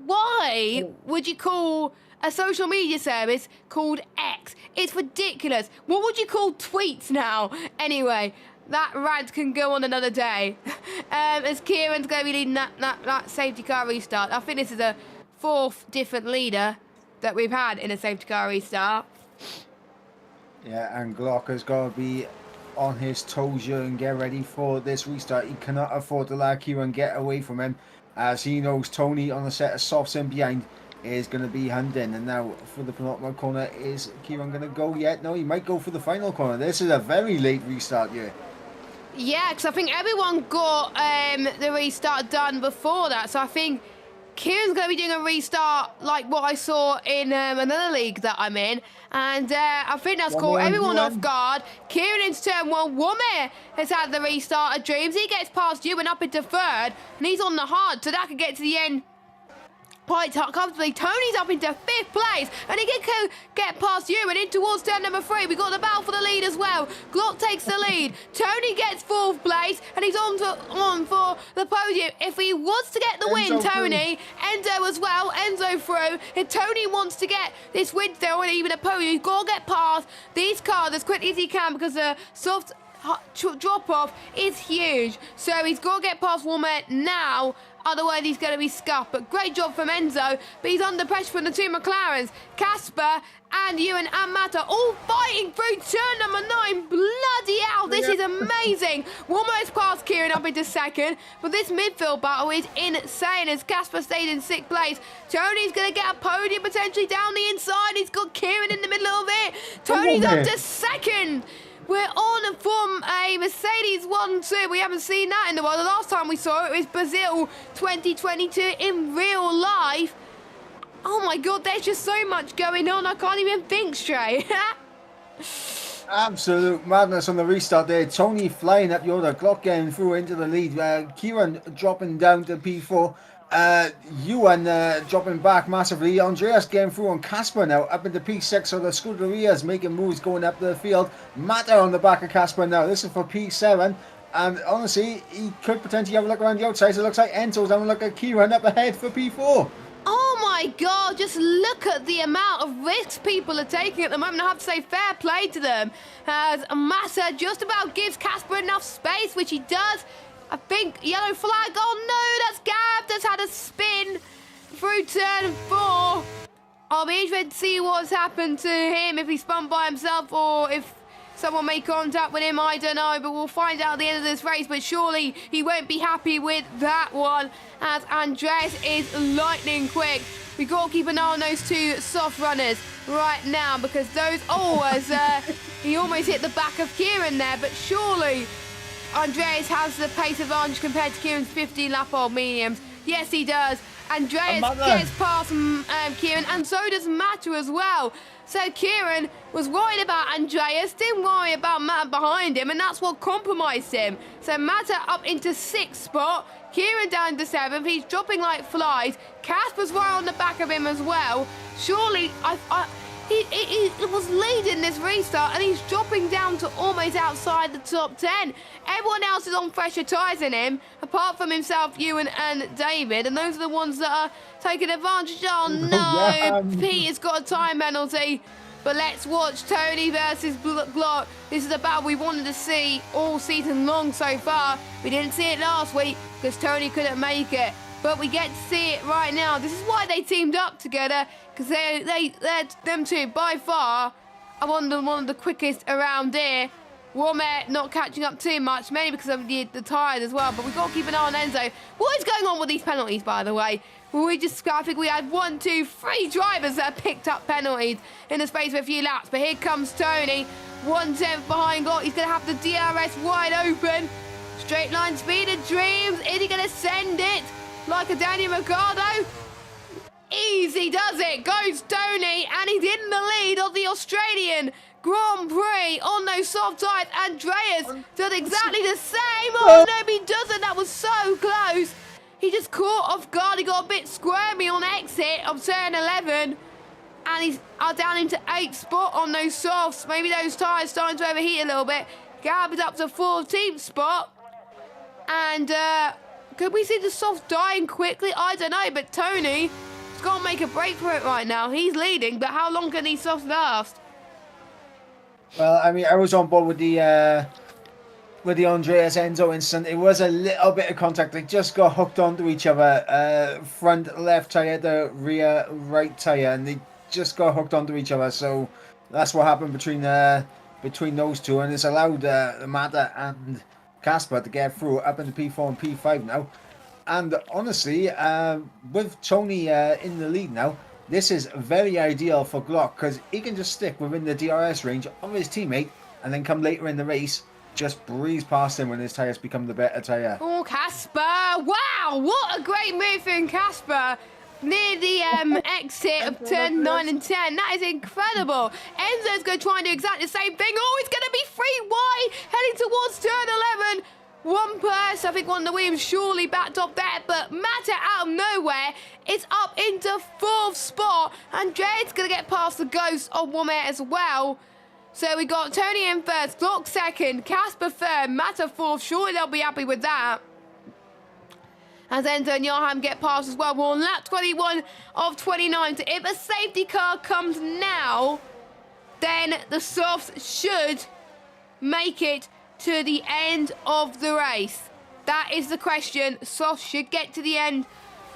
Why would you call a social media service called X? It's ridiculous. What would you call tweets now? Anyway, that rant can go on another day. As Kieran's going to be leading that safety car restart. I think this is the 4th different leader that we've had in a safety car restart. Yeah, and Glocker's got to be on his toes here and get ready for this restart. He cannot afford to let Kieran get away from him, as he knows Tony on the set of softs in behind is going to be hunting. And now for the penultimate corner, is Kieran going to go yet? No, he might go for the final corner. This is a very late restart here. Yeah, because I think everyone got the restart done before that. So I think Kieran's going to be doing a restart like what I saw in another league that I'm in. And I think that's caught everyone off guard. Kieran into turn 1. Womair has had the restart of dreams. He gets past you and up into 3rd. And he's on the hard, so that could get to the end quite comfortably. Tony's up into 5th place, and he can get past you and in towards turn number 3. We got the battle for the lead as well. Glock takes the lead. Tony gets 4th place, and he's on for the podium. If he wants to get the win, Tony, Enzo as well, Enzo through. If Tony wants to get this win still and even a podium, he's got to get past these cars as quickly as he can, because the soft drop off is huge. So he's got to get past Womair now, otherwise he's going to be scuffed. But great job from Enzo, but he's under pressure from the 2 McLarens. Casper and Ewan and Mata all fighting through turn number 9. Bloody hell, this is amazing. Womair's past Kieran up into 2nd, but this midfield battle is insane as Casper stayed in 6th place. Tony's going to get a podium potentially down the inside. He's got Kieran in the middle of it. Tony's up to 2nd. We're on from a Mercedes 1-2. We haven't seen that in a while. The last time we saw it was Brazil 2022 in real life. Oh my God, there's just so much going on. I can't even think straight. Absolute madness on the restart there. Tony flying up the order, Glock getting through into the lead. Kieran dropping down to P4. Ewan dropping back massively. Andreas getting through on Casper now up into P6. So the Scuderia's making moves going up the field. Matter on the back of Casper now. This is for P7. And honestly, he could potentially have a look around the outside. So it looks like Enzo's having a look at Kieran up ahead for P4. Oh my God, just look at the amount of risks people are taking at the moment. I have to say fair play to them. As Massa just about gives Casper enough space, which he does. I think yellow flag. Oh no, that's Gav that's had a spin through turn 4. I'll be interested to see what's happened to him, if he spun by himself or if someone made contact with him. I don't know, but we'll find out at the end of this race. But surely he won't be happy with that one, as Andreas is lightning quick. We've got to keep an eye on those two soft runners right now, because those, he almost hit the back of Kieran there, but surely Andreas has the pace advantage compared to Kieran's 15 lap old mediums. Yes, he does. Andreas gets past Kieran, and so does Mata as well. So Kieran was worried about Andreas, didn't worry about Mata behind him, and that's what compromised him. So Mata up into 6th spot, Kieran down to 7th. He's dropping like flies. Casper's right on the back of him as well. Surely, he was leading this restart, and he's dropping down to almost outside the top 10. Everyone else is on fresher tyres than him, apart from himself, Ewan and David, and those are the ones that are taking advantage. Oh no, Pete has got a time penalty. But let's watch Tony versus Glock. This is a battle we wanted to see all season long so far. We didn't see it last week because Tony couldn't make it. But we get to see it right now. This is why they teamed up together, because they're them two by far are one of the quickest around here. Womack not catching up too much, mainly because of the tyres as well. But we've got to keep an eye on Enzo. What is going on with these penalties, by the way? I think we had 1, 2, 3 drivers that picked up penalties in the space of a few laps. But here comes Tony, 1/10 behind Glock. He's going to have the DRS wide open. Straight line speed of dreams. Is he going to send it like a Daniel Ricciardo? Easy does it. Goes Tony, and he's in the lead of the Australian Grand Prix on those soft tyres. Andreas does exactly the same. Oh no, he doesn't. That was so close. He just caught off guard. He got a bit squirmy on exit of turn 11. And he's down into 8th spot on those softs. Maybe those tyres starting to overheat a little bit. Gab is up to 14th spot. And could we see the soft dying quickly? I don't know. But Tony has got to make a break for it right now. He's leading, but how long can these softs last? Well, I mean, I was on board with the Andreas Enzo incident. It was a little bit of contact. They just got hooked onto each other. Front left tyre, the rear right tyre, and they just got hooked onto each other. So that's what happened between those two, and it's allowed Mata and Casper to get through up into P4 and P5 now. And honestly, with Tony in the lead now, this is very ideal for Glock, because he can just stick within the DRS range of his teammate, and then come later in the race, just breeze past him when his tyres become the better tyre. Oh, Casper! Wow, what a great move from Casper near the exit of turn 9 and 10. That is incredible. Enzo's going to try and do exactly the same thing. Oh, he's going to be free wide, heading towards turn 11. One person, I think one of the Williams surely backed up there, but Mata out of nowhere is up into 4th spot, and Jade's going to get past the ghost of Womack as well. So we got Tony in 1st, Glock 2nd, Casper 3rd, Mata 4th. Surely they'll be happy with that. As Enzo and Johan get past as well. We're on lap 21 of 29. So if a safety car comes now, then the softs should make it to the end of the race. That is the question. Softs should get to the end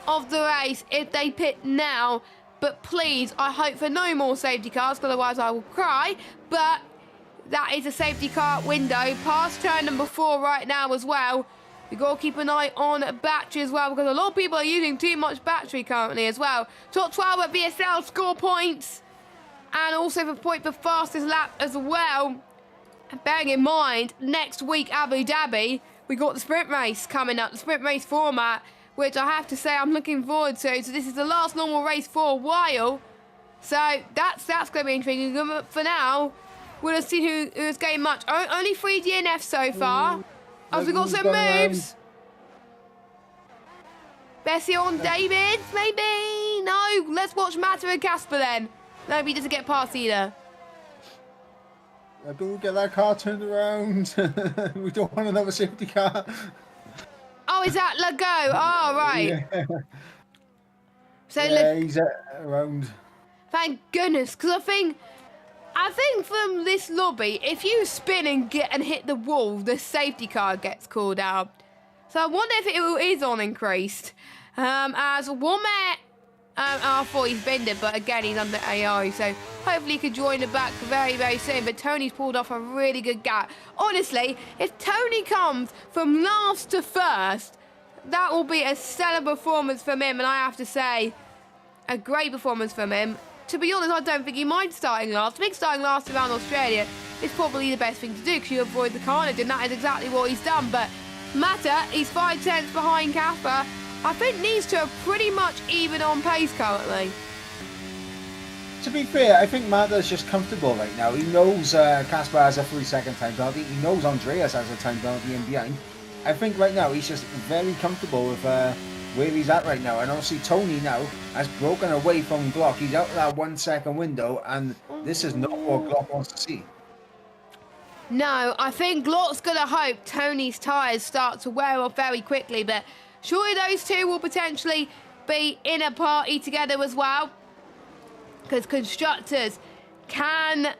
of the race if they pit now. But please, I hope for no more safety cars, otherwise I will cry. But that is a safety car window. Past turn number 4 right now as well. We've got to keep an eye on battery as well, because a lot of people are using too much battery currently as well. Top 12 at VSL score points. And also for point for fastest lap as well. bearing in mind, next week, Abu Dhabi, we got the sprint race coming up, the sprint race format, which I have to say I'm looking forward to. So this is the last normal race for a while. So that's going to be intriguing. But for now, we'll see who's getting much. Only 3 DNFs so far. As we got some moves. Bessie on David, maybe? No, let's watch Mata and Casper then. No, he doesn't get past either. We'll get that car turned around. We don't want another safety car. Oh, is that Lago? Oh, right. Yeah. So yeah, he's around. Thank goodness, because I think from this lobby, if you spin and hit the wall, the safety car gets called out. So I wonder if it is on increased. As Womet, I thought he's binned it, but again, he's under AI. So hopefully he can join the back very, very soon. But Tony's pulled off a really good gap. Honestly, if Tony comes from last to first, that will be a stellar performance from him. And I have to say, a great performance from him. To be honest, I don't think he minds starting last. I think starting last around Australia is probably the best thing to do because you avoid the carnage, and that is exactly what he's done. But Mata, he's 5 tenths behind Casper. I think these two are pretty much even on pace currently. To be fair, I think Mata's just comfortable right now. He knows Casper has a 3-second time penalty. He knows Andreas has a time penalty in behind. I think right now he's just very comfortable with where he's at right now. And obviously Tony now has broken away from Glock. He's out of that 1 second window, and this is not what Glock wants to see. No, I think Glock's going to hope Tony's tyres start to wear off very quickly, but surely those two will potentially be in a party together as well, because constructors can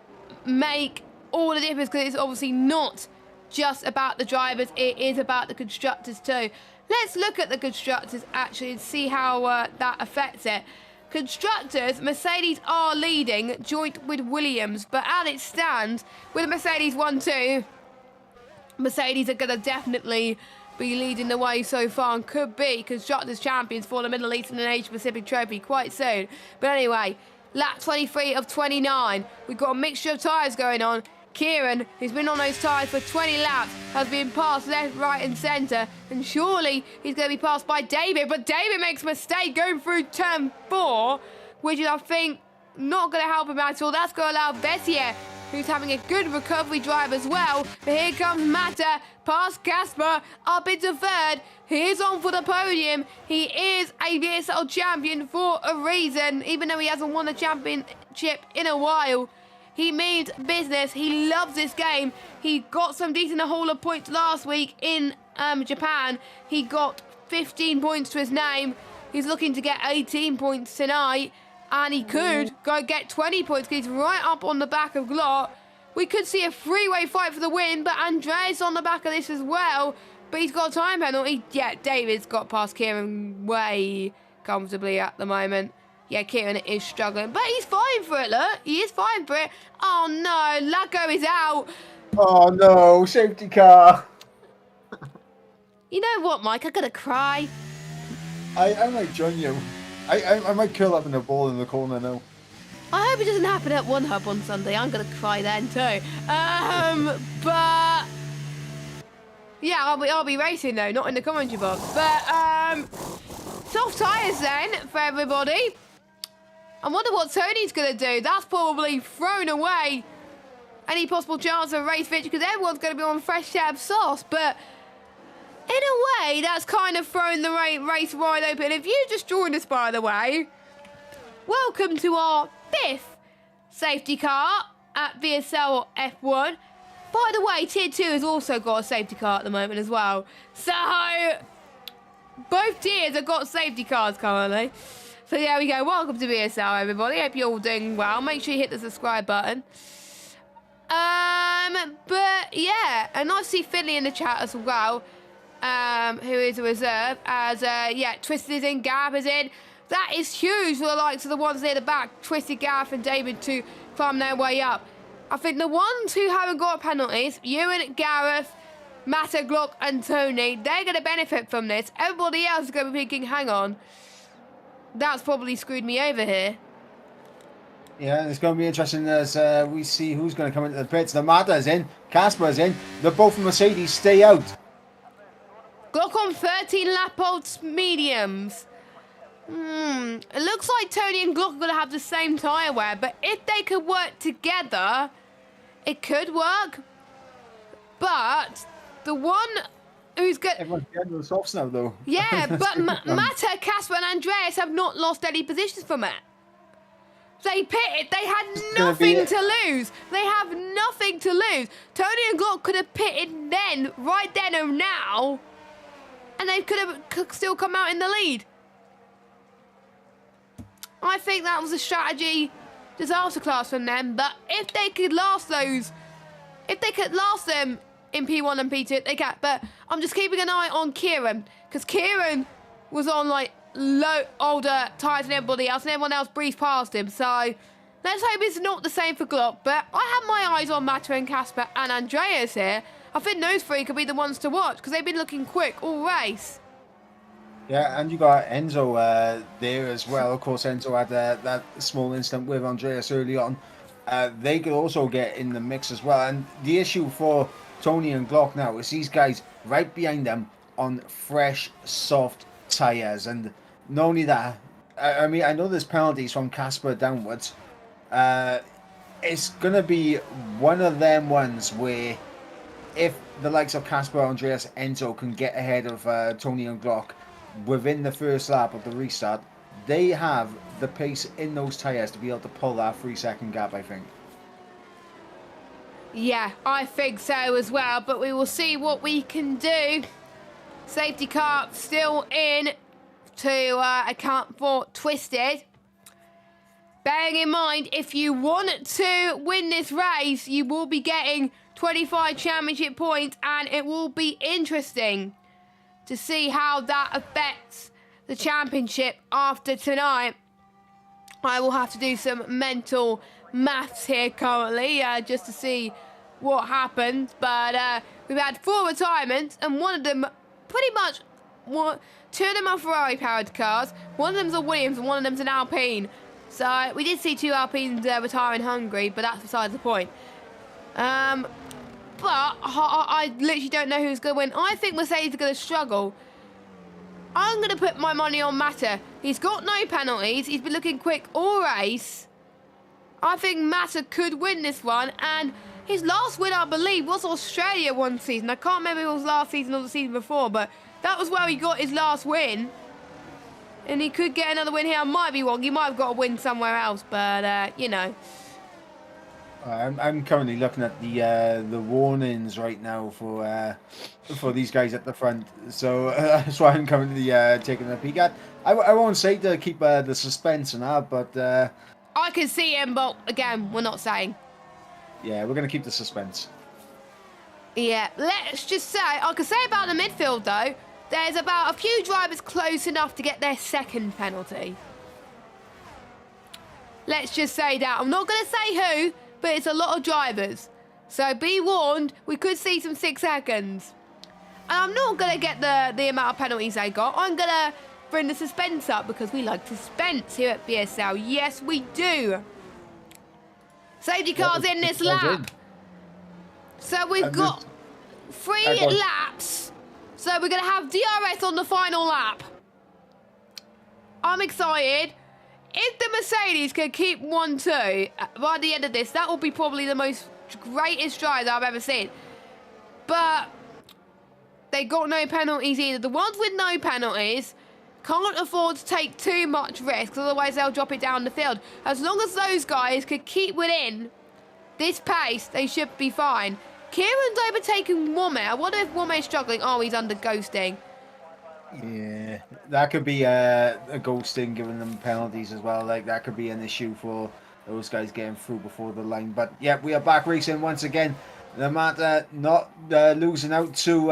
make all the difference, because it's obviously not just about the drivers, it is about the constructors too. Let's look at the constructors actually and see how that affects it. Constructors, Mercedes are leading, joint with Williams, but as it stands, with Mercedes 1-2, Mercedes are going to definitely be leading the way so far and could be Constructors champions for the Middle East and Asia Pacific Trophy quite soon. But anyway, lap 23 of 29, we've got a mixture of tyres going on. Kieran, who's been on those tyres for 20 laps, has been passed left, right and centre, and surely he's going to be passed by David, but David makes a mistake going through turn 4, which is, I think, not going to help him at all. That's going to allow Bessier, who's having a good recovery drive as well, but here comes Mata, past Casper, up into third. He is on for the podium. He is a VSL champion for a reason, even though he hasn't won a championship in a while. He means business. He loves this game. He got some decent haul of points last week in Japan. He got 15 points to his name. He's looking to get 18 points tonight. And he could go get 20 points because he's right up on the back of Glot. We could see a three-way fight for the win, but Andreas on the back of this as well. But he's got a time penalty. Yeah, David's got past Kieran way comfortably at the moment. Yeah, Kieran is struggling, but he's fine for it, look. He is fine for it. Oh, no. Lago is out. Oh, no. Safety car. You know what, Mike? I'm going to cry. I might join you. I might curl up in a ball in the corner now. I hope it doesn't happen at One Hub on Sunday. I'm going to cry then, too. But... yeah, I'll be racing, though. Not in the commentary box. But, soft tyres, then, for everybody. I wonder what Tony's going to do. That's probably thrown away any possible chance of a race victory because everyone's going to be on fresh set of sauce. But in a way, that's kind of thrown the race wide open. If you just joined us, by the way, welcome to our 5th safety car at VSL F1. By the way, Tier 2 has also got a safety car at the moment as well. So both tiers have got safety cars currently. So there we go. Welcome to VSL, everybody. Hope you're all doing well. Make sure you hit the subscribe button. But yeah, and I see Finley in the chat as well, who is a reserve. As yeah, Twisted is in, Gav is in. That is huge for the likes of the ones near the back. Twisted, Gav, and David to climb their way up. I think the ones who haven't got penalties, Ewan, Gareth, Mata, Glock, and Tony, they're going to benefit from this. Everybody else is going to be thinking, hang on, that's probably screwed me over here. Yeah, it's going to be interesting as we see who's going to come into the pits. The Mata's in, Casper's in. The both Mercedes stay out. Glock on 13 lap olds mediums. It looks like Tony and Glock are going to have the same tyre wear, but if they could work together, it could work. But the one who's good. Everyone's getting the softs now, though. Yeah, but Mata, Casper, and Andreas have not lost any positions from it. They pitted. They had nothing to lose. They have nothing to lose. Tony and Glock could have pitted then, right then and now, and they could have still come out in the lead. I think that was a strategy disaster class from them. But if they could last those, if they could last them in P1 and P2, they can. But I'm just keeping an eye on Kieran, because Kieran was on like older tyres than everybody else, and everyone else breezed past him. So let's hope it's not the same for Glock. But I have my eyes on Mata and Casper and Andreas here. I think those three could be the ones to watch, because they've been looking quick all race. Yeah, and you got Enzo there as well. Of course, Enzo had that small incident with Andreas early on. They could also get in the mix as well. And the issue for Tony and Glock now is these guys right behind them on fresh, soft tyres. And not only that, I mean, I know there's penalties from Casper downwards. It's going to be one of them ones where if the likes of Casper, Andreas, Enzo can get ahead of Tony and Glock within the first lap of the restart, they have the pace in those tyres to be able to pull that 3-second gap, I think. Yeah, I think so as well, but we will see what we can do. Safety car still in to account for Twisted. Bearing in mind, if you want to win this race, you will be getting 25 championship points, and it will be interesting to see how that affects the championship after tonight. I will have to do some mental maths here currently, just to see what happens. But we've had 4 retirements, and one of them pretty much, 2 of them are Ferrari powered cars, one of them's a Williams and one of them's an Alpine. So we did see 2 Alpines retire in Hungary, but that's besides the point. But I literally don't know who's going to win. I think Mercedes are going to struggle. I'm going to put my money on Mata. He's got no penalties. He's been looking quick all race. I think Mata could win this one. And his last win, I believe, was Australia one season. I can't remember if it was last season or the season before, but that was where he got his last win. And he could get another win here. I might be wrong. He might have got a win somewhere else, but, you know. I'm currently looking at the warnings right now for these guys at the front, so that's why I'm currently taking a peek at. I won't say to keep the suspense and that, but I can see him, but again, we're not saying. Yeah, we're gonna keep the suspense. Yeah, let's just say I could say about the midfield though. There's about a few drivers close enough to get their second penalty. Let's just say that. I'm not gonna say who, but it's a lot of drivers. So be warned, we could see some 6 seconds. And I'm not going to get the amount of penalties they got. I'm going to bring the suspense up because we like suspense here at VSL. Yes, we do. Safety cars in this lap. So we've got 3 laps. So we're going to have DRS on the final lap. I'm excited. If the Mercedes can keep 1-2 by the end of this, that will be probably the most greatest drive I've ever seen. But they got no penalties either. The ones with no penalties can't afford to take too much risk, otherwise they'll drop it down the field. As long as those guys could keep within this pace, they should be fine. Kieran's overtaken Womack. I wonder if Womack's struggling. Oh, he's under ghosting. Yeah, that could be a ghosting, giving them penalties as well. Like, that could be an issue for those guys getting through before the line. But yeah, we are back racing once again. The Mata not losing out to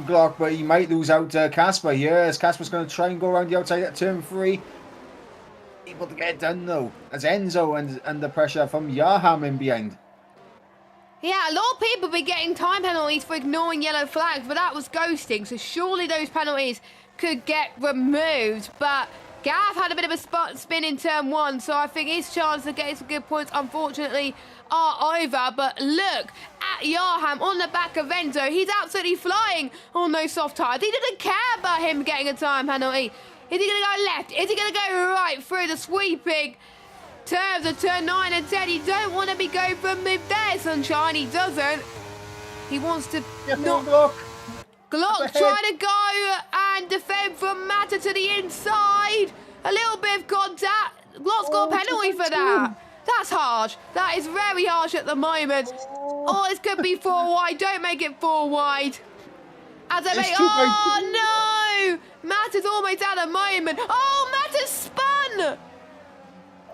Glock, but he might lose out to Casper here, as Casper's going to try and go around the outside at turn 3. Able to get it done though, as Enzo and the pressure from Yaham in behind. Yeah, a lot of people be getting time penalties for ignoring yellow flags, but that was ghosting, so surely those penalties could get removed. But Gav had a bit of a spin in turn 1, so I think his chance of getting some good points, unfortunately, are over. But look at Yarham on the back of Enzo. He's absolutely flying on those soft tyres. He didn't care about him getting a time penalty. Is he going to go left? Is he going to go right through the sweeping turns of turn 9 and 10? He don't want to be going for mid there, Sunshine. He doesn't. He wants to not... Glock trying to go and defend from Mata to the inside. A little bit of contact. Glock's got a penalty for that. That's harsh. That is very harsh at the moment. Oh, this could be 4 wide. Don't make it 4 wide. As I make... Oh, no. Mata's almost at a moment. Oh, Mata's spun.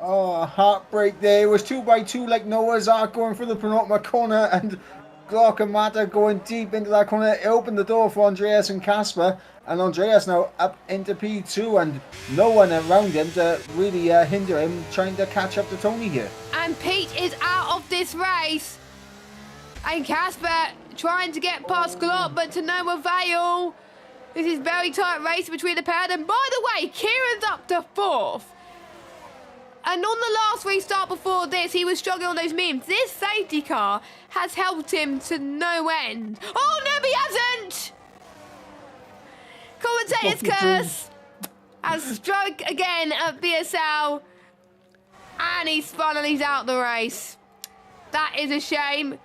Oh, heartbreak there. It was 2x2 like Noah's Ark going for the penultimate corner, and Glock and Mata going deep into that corner. It opened the door for Andreas and Casper, and Andreas now up into P2, and no one around him to really hinder him trying to catch up to Tony here. And Pete is out of this race. And Casper trying to get past Glock, but to no avail. This is very tight race between the pair. And by the way, Kieran's up to 4th. And on the last restart before this, he was struggling on those memes. This safety car has helped him to no end. Oh, no, he hasn't! Commentator's curse has struck again at VSL. And he's spun and he's out the race. That is a shame.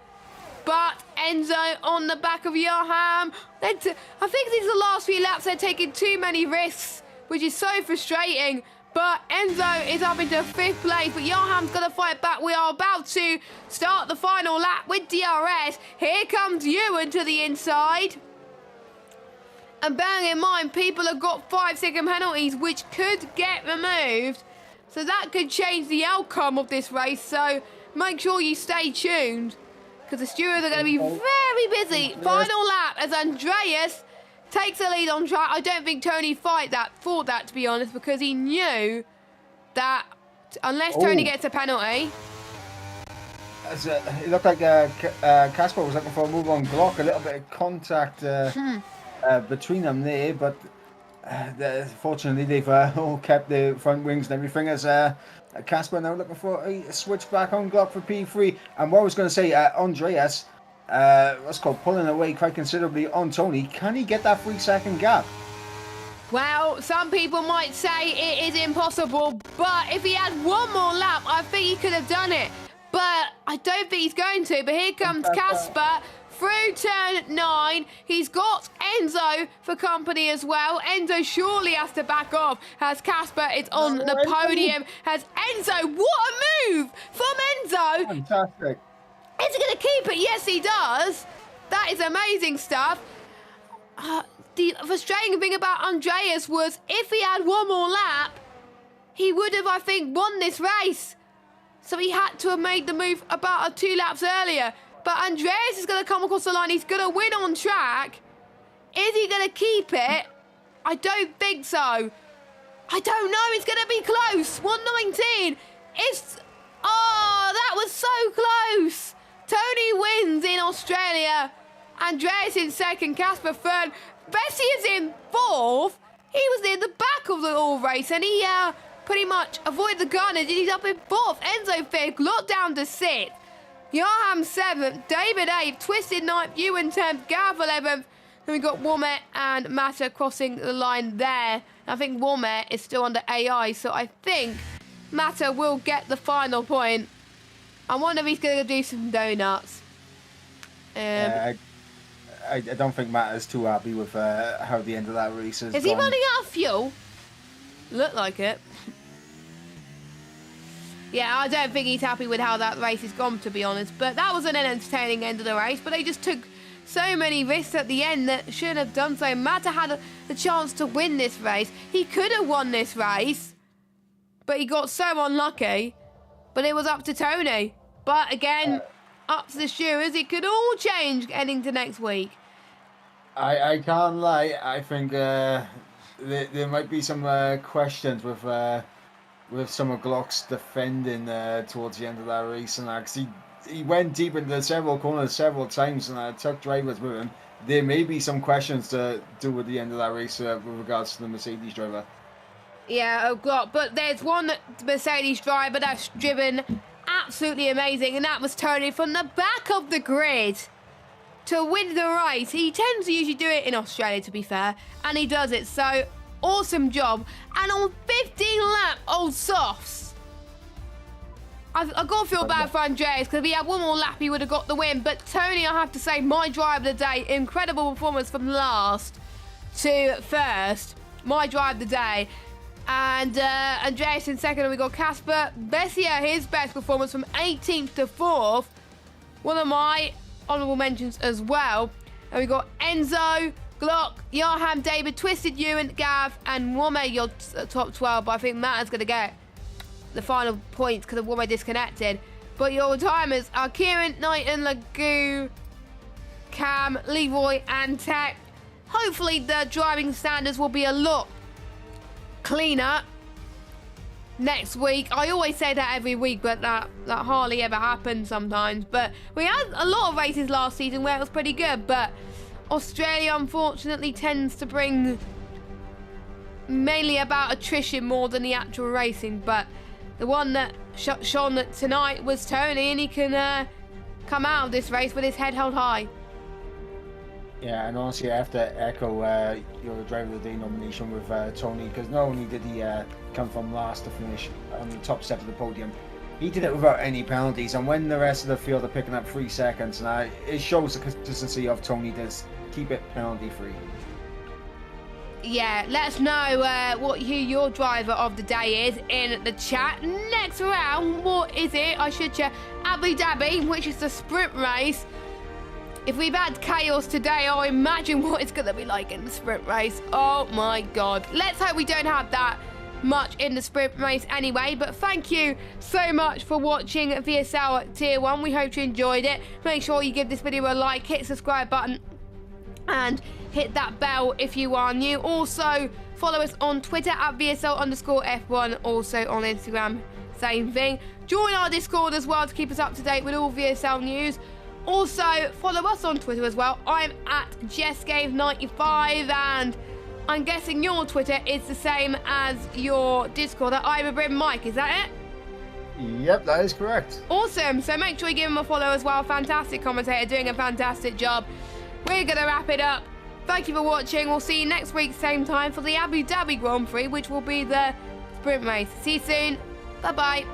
But Enzo on the back of Yarham. I think these are the last few laps. They're taking too many risks, which is so frustrating. But Enzo is up into 5th place, but Yarham's going to fight back. We are about to start the final lap with DRS. Here comes Ewan to the inside. And bearing in mind, people have got 5-second penalties, which could get removed. So that could change the outcome of this race. So make sure you stay tuned, because the stewards are going to be very busy. Final lap as Andreas takes the lead on track. I don't think Tony thought that, to be honest, because he knew that unless Tony gets a penalty... It looked like Casper was looking for a move on Glock, a little bit of contact between them there, but fortunately they've all kept the front wings and everything, as Casper now looking for a switch back on Glock for P3. And what I was going to say, Andreas, what's called pulling away quite considerably on Tony. Can he get that 3-second gap? Well, some people might say it is impossible, but if he had one more lap, I think he could have done it. But I don't think he's going to. But here comes Casper through turn 9. He's got Enzo for company as well. Enzo surely has to back off as Casper is on the podium. Has Enzo, what a move from Enzo! Fantastic. Is he going to keep it? Yes, he does. That is amazing stuff. The frustrating thing about Andreas was if he had one more lap, he would have, I think, won this race. So he had to have made the move about 2 laps earlier. But Andreas is going to come across the line. He's going to win on track. Is he going to keep it? I don't think so. I don't know. It's going to be close. 119. Oh, that was so close. Tony wins in Australia. Andreas in 2nd. Casper 3rd. Bessie is in 4th. He was near the back of the all race, and he pretty much avoided the carnage. He's up in 4th. Enzo 5th. Lot down to 6th. Yarham 7th. David 8th. Twisted 9th. Ewan 10th. Gav 11th. Then we got Womet and Mata crossing the line there. I think Womet is still under AI, so I think Mata will get the final point. I wonder if he's going to do some donuts. I don't think Matt is too happy with how the end of that race is. Is he running out of fuel? Look like it. Yeah, I don't think he's happy with how that race has gone, to be honest. But that was an entertaining end of the race. But they just took so many risks at the end that shouldn't have done so. Mata had the chance to win this race. He could have won this race, but he got so unlucky. But it was up to Tony. But again, up to the stewards. It could all change heading to next week. I can't lie. I think there might be some questions with some of Glock's defending towards the end of that race, and because he went deep into several corners several times and took drivers with him. There may be some questions to do with the end of that race with regards to the Mercedes driver. Yeah, oh God. But there's one Mercedes driver that's driven absolutely amazing, and that was Tony from the back of the grid to win the race. He tends to usually do it in Australia, to be fair, and he does it. So, awesome job. And on 15 lap old softs, I've got to feel bad for Andreas, because if he had one more lap, he would have got the win. But Tony, I have to say, my drive of the day, incredible performance from last to first. My drive of the day. And Andreas in second, and we got Casper Bessia, his best performance from 18th to 4th. One of my honourable mentions as well. And we got Enzo, Glock, Yarham, David, Twisted, Ewan, Gav, and Wome, your top 12. But I think Matt is going to get the final points because of Wome disconnected. But your timers are Kieran, Knighton, Lagoo, Cam, Leroy, and Tech. Hopefully the driving standards will be a lot cleaner next week. I always say that every week, but that hardly ever happens sometimes. But we had a lot of races last season where it was pretty good, but Australia unfortunately tends to bring mainly about attrition more than the actual racing. But the one that shone tonight was Tony, and he can come out of this race with his head held high. Yeah, and honestly, I have to echo your Driver of the Day nomination with Tony, because not only did he come from last to finish on the top step of the podium, he did it without any penalties. And when the rest of the field are picking up 3 seconds, now it shows the consistency of Tony to keep it penalty free. Yeah, let us know who your driver of the day is in the chat. Next round, what is it? I should check. Abu Dhabi, which is the sprint race. If we've had chaos today, I imagine what it's going to be like in the sprint race. Oh my God. Let's hope we don't have that much in the sprint race anyway. But thank you so much for watching VSL Tier 1. We hope you enjoyed it. Make sure you give this video a like, hit the subscribe button, and hit that bell if you are new. Also, follow us on Twitter at VSL_F1. Also on Instagram, same thing. Join our Discord as well to keep us up to date with all VSL news. Also, follow us on Twitter as well. I'm at JessGave95, and I'm guessing your Twitter is the same as your Discord at Mike. Is that it? Yep, that is correct. Awesome. So make sure you give him a follow as well. Fantastic commentator, doing a fantastic job. We're going to wrap it up. Thank you for watching. We'll see you next week, same time, for the Abu Dhabi Grand Prix, which will be the sprint race. See you soon. Bye-bye.